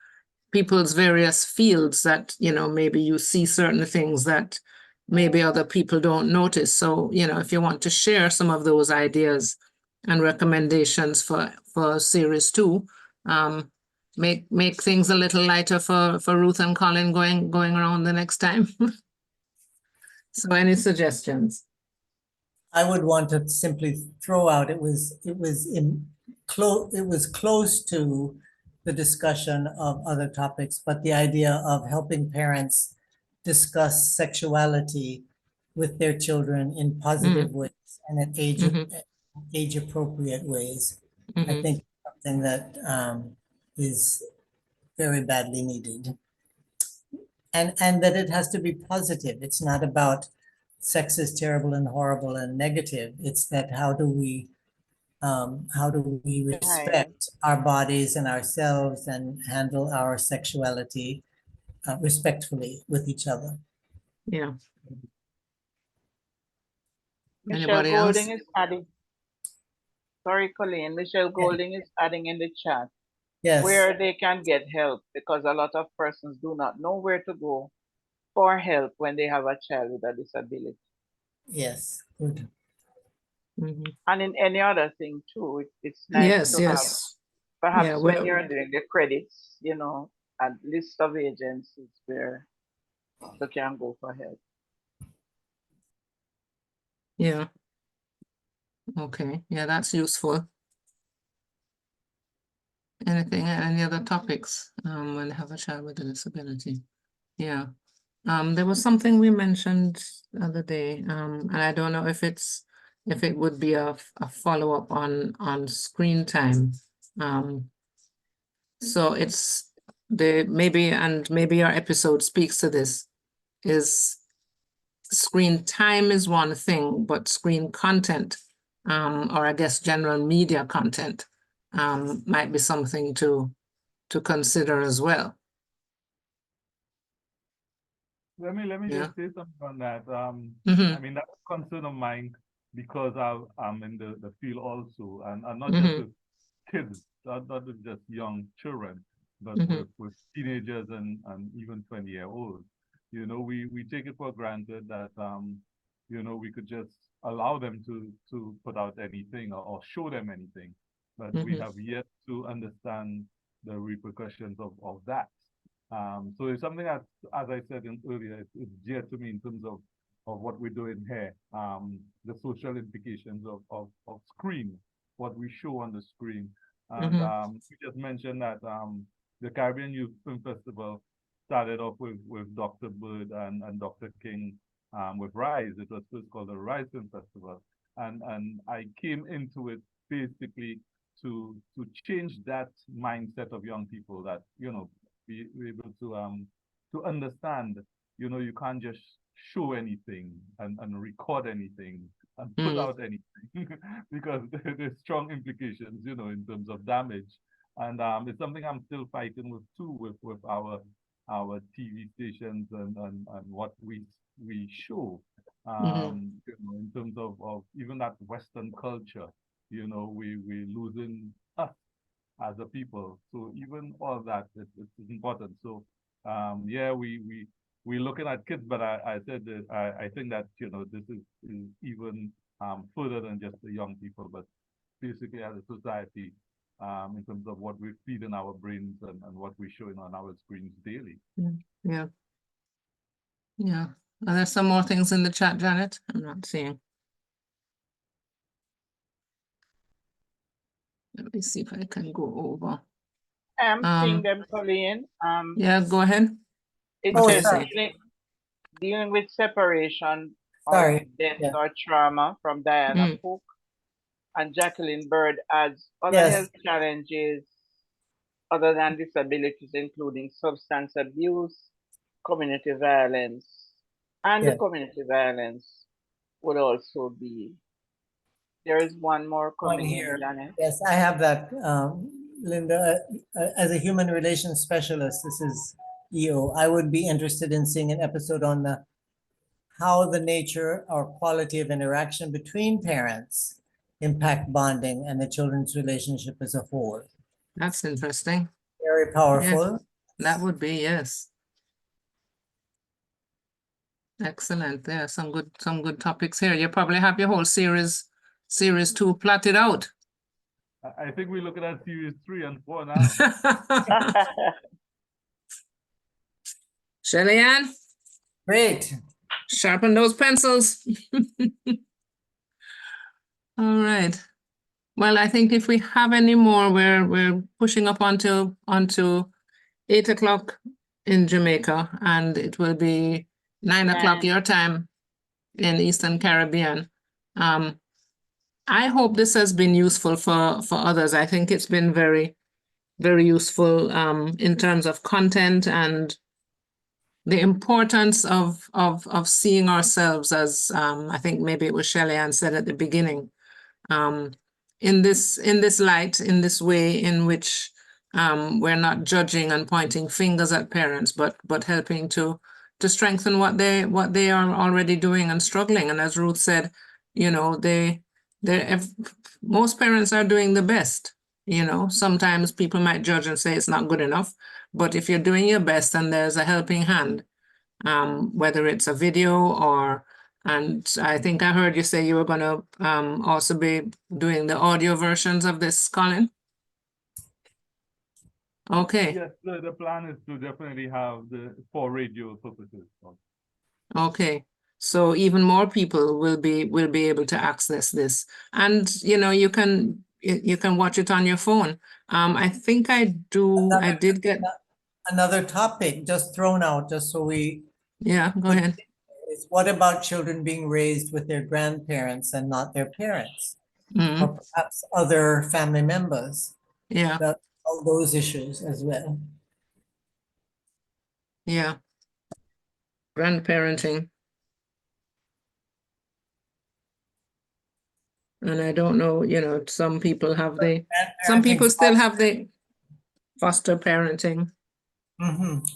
people's various fields that, you know, maybe you see certain things that maybe other people don't notice. So, you know, if you want to share some of those ideas and recommendations for series 2, make things a little lighter for Ruth and Colin going around the next time. So any suggestions?
I would want to simply throw out, it was close to the discussion of other topics, but the idea of helping parents discuss sexuality with their children in positive ways and at age appropriate ways. I think something that is very badly needed. And that it has to be positive. It's not about sex is terrible and horrible and negative. It's that how do we respect our bodies and ourselves and handle our sexuality respectfully with each other.
Yeah.
Michelle
Anybody else?
Golding is adding. Sorry, Colleen. Michelle Golding is adding in the chat where they can get help, because a lot of persons do not know where to go for help when they have a child with a disability.
Yes, good.
And in any other thing too, it's nice to have, perhaps when you're doing the credits, you know, a list of agencies where you can go for help.
Yeah. Okay. Yeah, that's useful. Any other topics when they have a child with a disability? Yeah. There was something we mentioned the other day, and I don't know if it would be a follow-up on screen time. So it's maybe our episode speaks to this, is screen time is one thing, but screen content, or I guess general media content, might be something to consider as well.
Let me just say something on that.
Mm-hmm.
I mean, that's a concern of mine because I'm in the field also, and not just with kids, not with just young children, but with teenagers and even 20-year-olds. You know, we take it for granted that you know, we could just allow them to put out anything or show them anything, but we have yet to understand the repercussions of that. So it's something that, as I said earlier, it's dear to me in terms of what we're doing here, the social implications of screen, what we show on the screen. And we just mentioned that the Caribbean Youth Film Festival started off with Dr. Bird and Dr. King with Rise. It was first called the Rise Film Festival. And I came into it basically to change that mindset of young people that, you know, be able to understand, you know, you can't just show anything and record anything and put out anything because there's strong implications, you know, in terms of damage. And it's something I'm still fighting with too, with our TV stations and what we show, you know, in terms of even that Western culture, you know, we're losing us as a people. So even all that it's important. So yeah, we're looking at kids, but I said that I think that, you know, this is even further than just the young people, but basically as a society, in terms of what we feed in our brains and what we're showing on our screens daily.
Yeah. Yeah. Are there some more things in the chat, Janet? I'm not seeing. Let me see if I can go over.
I'm seeing them, Colleen.
Yeah, go ahead.
It says dealing with separation or death or trauma from Diana Cook, and Jacqueline Bird adds other health challenges other than disabilities, including substance abuse, community violence, and the community violence would also be. There is one more coming here.
Yes, I have that. Linda, as a human relations specialist, this is EO, I would be interested in seeing an episode on how the nature or quality of interaction between parents impact bonding and the children's relationship as a whole.
That's interesting.
Very powerful.
Yeah, that would be, yes. Excellent. There are some good topics here. You probably have your whole series 2 plotted out.
I think we're looking at series 3 and 4 now.
Shelly-Ann?
Great.
Sharpen those pencils. All right. Well, I think if we have any more, we're pushing up onto 8 o'clock in Jamaica, and it will be 9 o'clock your time in Eastern Caribbean. I hope this has been useful for others. I think it's been very, very useful in terms of content and the importance of seeing ourselves as I think maybe it was Shelly-Ann said at the beginning, in this light, in this way in which we're not judging and pointing fingers at parents, but helping to strengthen what they are already doing and struggling. And as Ruth said, you know, most parents are doing the best. You know, sometimes people might judge and say it's not good enough, but if you're doing your best and there's a helping hand, whether it's a video and I think I heard you say you were going to also be doing the audio versions of this, Colin. Okay.
Yes, the plan is to definitely have for radio purposes.
Okay. So even more people will be able to access this, and you know you can watch it on your phone. I think I did get
another topic just thrown out just so we.
Yeah, go ahead.
Is what about children being raised with their grandparents and not their parents, or perhaps other family members?
Yeah.
All those issues as well.
Yeah. Grandparenting. And I don't know, you know, some people still have the foster parenting.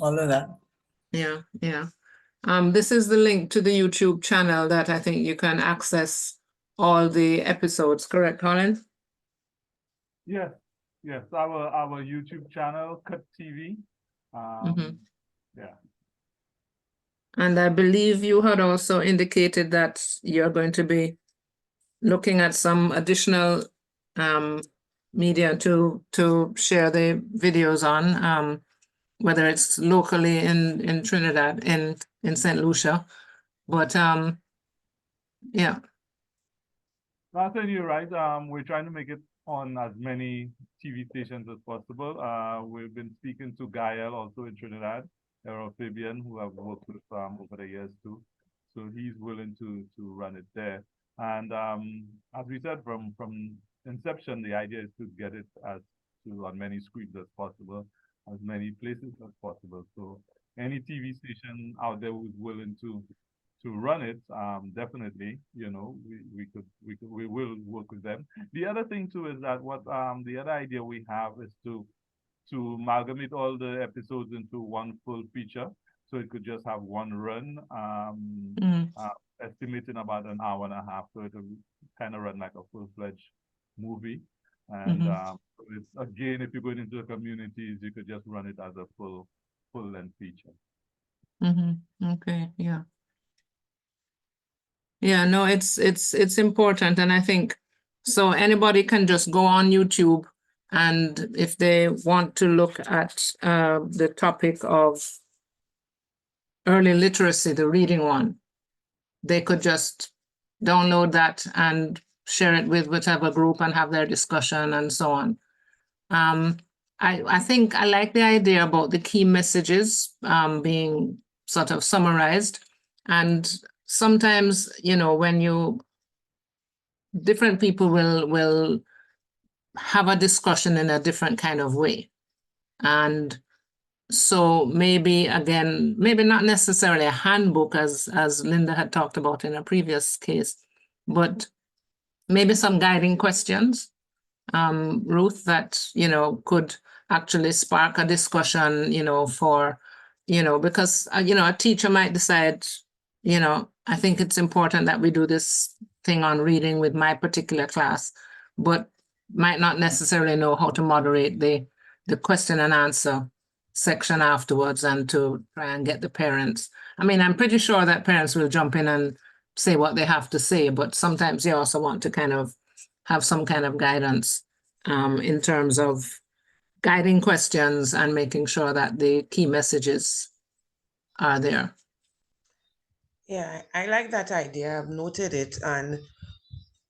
All of that.
Yeah, yeah. This is the link to the YouTube channel that I think you can access all the episodes, correct, Colin?
Yes, yes. Our YouTube channel, Cut TV. Yeah.
And I believe you had also indicated that you're going to be looking at some additional media to share the videos on, whether it's locally in Trinidad, in St. Lucia, but yeah.
I think you're right. We're trying to make it on as many TV stations as possible. We've been speaking to Gael also in Trinidad, Fabian, who I've worked with over the years too. So he's willing to run it there. And as we said from inception, the idea is to get it on many screens as possible, as many places as possible. So any TV station out there who's willing to run it, definitely, you know, we will work with them. The other thing too is that the other idea we have is to amalgamate all the episodes into one full feature, so it could just have one run. Estimating about an hour and a half, so it'll kind of run like a full-fledged movie. And it's, again, if you're going into the communities, you could just run it as a full-length feature.
Okay, yeah. Yeah, no, it's important, and I think so anybody can just go on YouTube, and if they want to look at the topic of early literacy, the reading one, they could just download that and share it with whichever group and have their discussion and so on. I think I like the idea about the key messages being sort of summarized. And sometimes, you know, when different people will have a discussion in a different kind of way. And so maybe, again, maybe not necessarily a handbook as Linda had talked about in a previous case, but maybe some guiding questions Ruth, that, could actually spark a discussion, for, because, a teacher might decide, I think it's important that we do this thing on reading with my particular class, but might not necessarily know how to moderate the question and answer section afterwards and to try and get the parents. I mean, I'm pretty sure that parents will jump in and say what they have to say, but sometimes you also want to kind of have some kind of guidance in terms of guiding questions and making sure that the key messages are there.
Yeah, I like that idea. I've noted it. And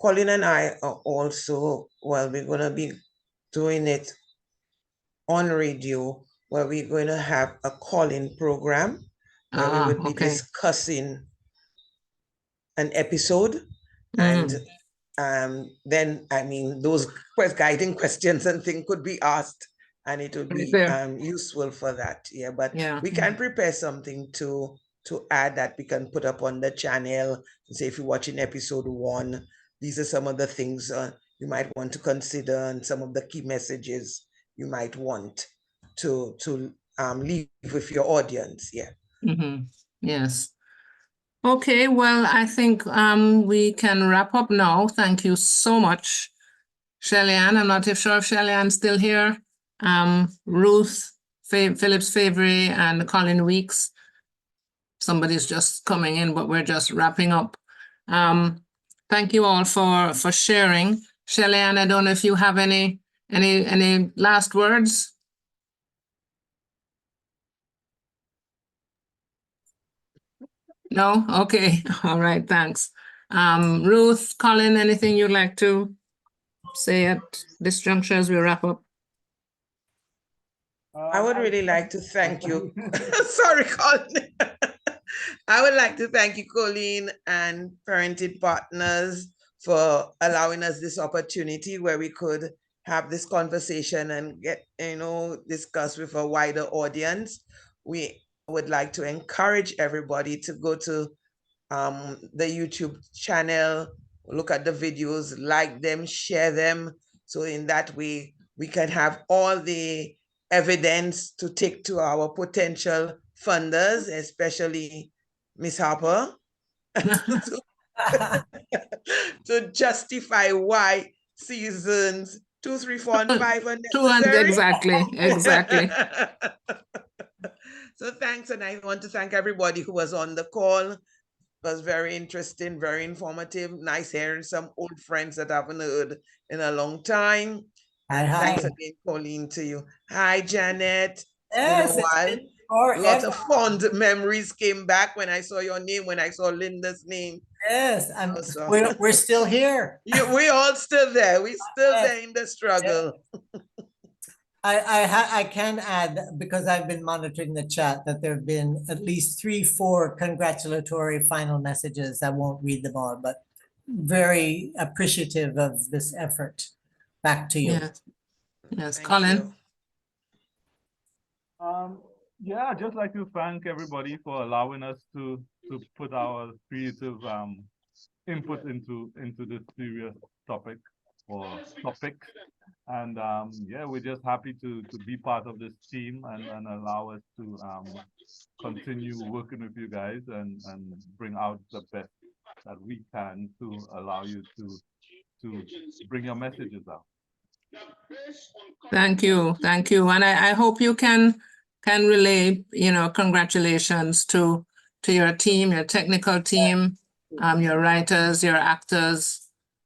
Colin and I are also, well, we're going to be doing it on radio, where we're going to have a call-in program where we would be discussing an episode. And then, I mean, those guiding questions and things could be asked, and it would be useful for that. Yeah, but we can prepare something to add that we can put up on the channel. Say if you're watching episode 1, these are some of the things you might want to consider, and some of the key messages you might want to leave with your audience. Yeah.
Yes. Okay, well, I think we can wrap up now. Thank you so much, Shelly-Ann. I'm not sure if Shelly-Ann's still here. Ruth Phillips Fevrier and Colin Weekes. Somebody's just coming in, but we're just wrapping up. Thank you all for sharing. Shelly-Ann, I don't know if you have any last words? No? Okay. All right. Thanks. Ruth, Colin, anything you'd like to say at this juncture as we wrap up?
I would really like to thank you. Sorry, Colin. I would like to thank you, Colleen, and Parenting Partners for allowing us this opportunity where we could have this conversation and get, discuss with a wider audience. We would like to encourage everybody to go to the YouTube channel, look at the videos, like them, share them. So in that way, we can have all the evidence to take to our potential funders, especially Miss Harper, to justify why seasons 2, 3, 4, and 5 are necessary.
Exactly.
So thanks, and I want to thank everybody who was on the call. It was very interesting, very informative. Nice hearing some old friends that I haven't heard in a long time.
Hi.
Thanks again, Colleen, to you. Hi, Janet.
Yes,
it's been a while. Lots of fond memories came back when I saw your name, when I saw Linda's name.
Yes, we're still here.
Yeah, we're all still there. We're still there in the struggle.
I can add, because I've been monitoring the chat, that there have been at least 3-4 congratulatory final messages. I won't read them all, but very appreciative of this effort. Back to you.
Yes, Colin.
Yeah, I'd just like to thank everybody for allowing us to put our creative input into this serious topic or topics. And yeah, we're just happy to be part of this team and allow us to continue working with you guys and bring out the best that we can to allow you to bring your messages out.
Thank you. And I hope you can relay, congratulations to your team, your technical team, your writers, your actors,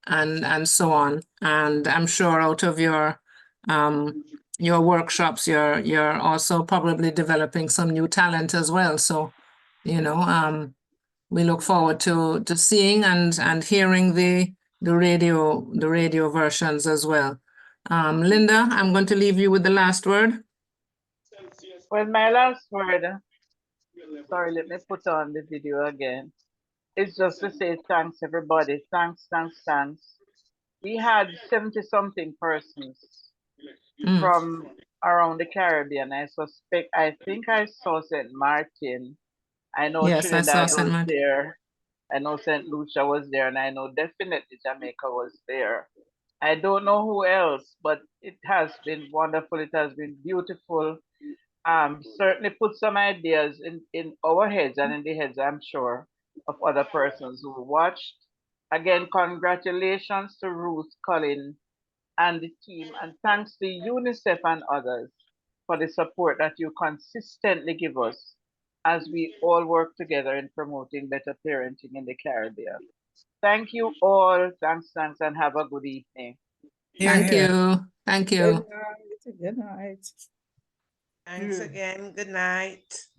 and so on. And I'm sure out of your workshops, you're also probably developing some new talent as well. So, we look forward to seeing and hearing the radio versions as well. Linda, I'm going to leave you with the last word.
Well, my last word, sorry, let me put on the video again. It's just to say thanks, everybody. Thanks. We had 70-something persons from around the Caribbean. I think I saw St. Martin. I know Trinidad was there. I know St. Lucia was there, and I know definitely Jamaica was there. I don't know who else, but it has been wonderful. It has been beautiful. Certainly put some ideas in our heads and in the heads, I'm sure, of other persons who watched. Again, congratulations to Ruth, Colin, and the team, and thanks to UNICEF and others for the support that you consistently give us as we all work together in promoting better parenting in the Caribbean. Thank you all. Thanks, and have a good evening.
Thank you. Thank you.
Good night.
Thanks again. Good night.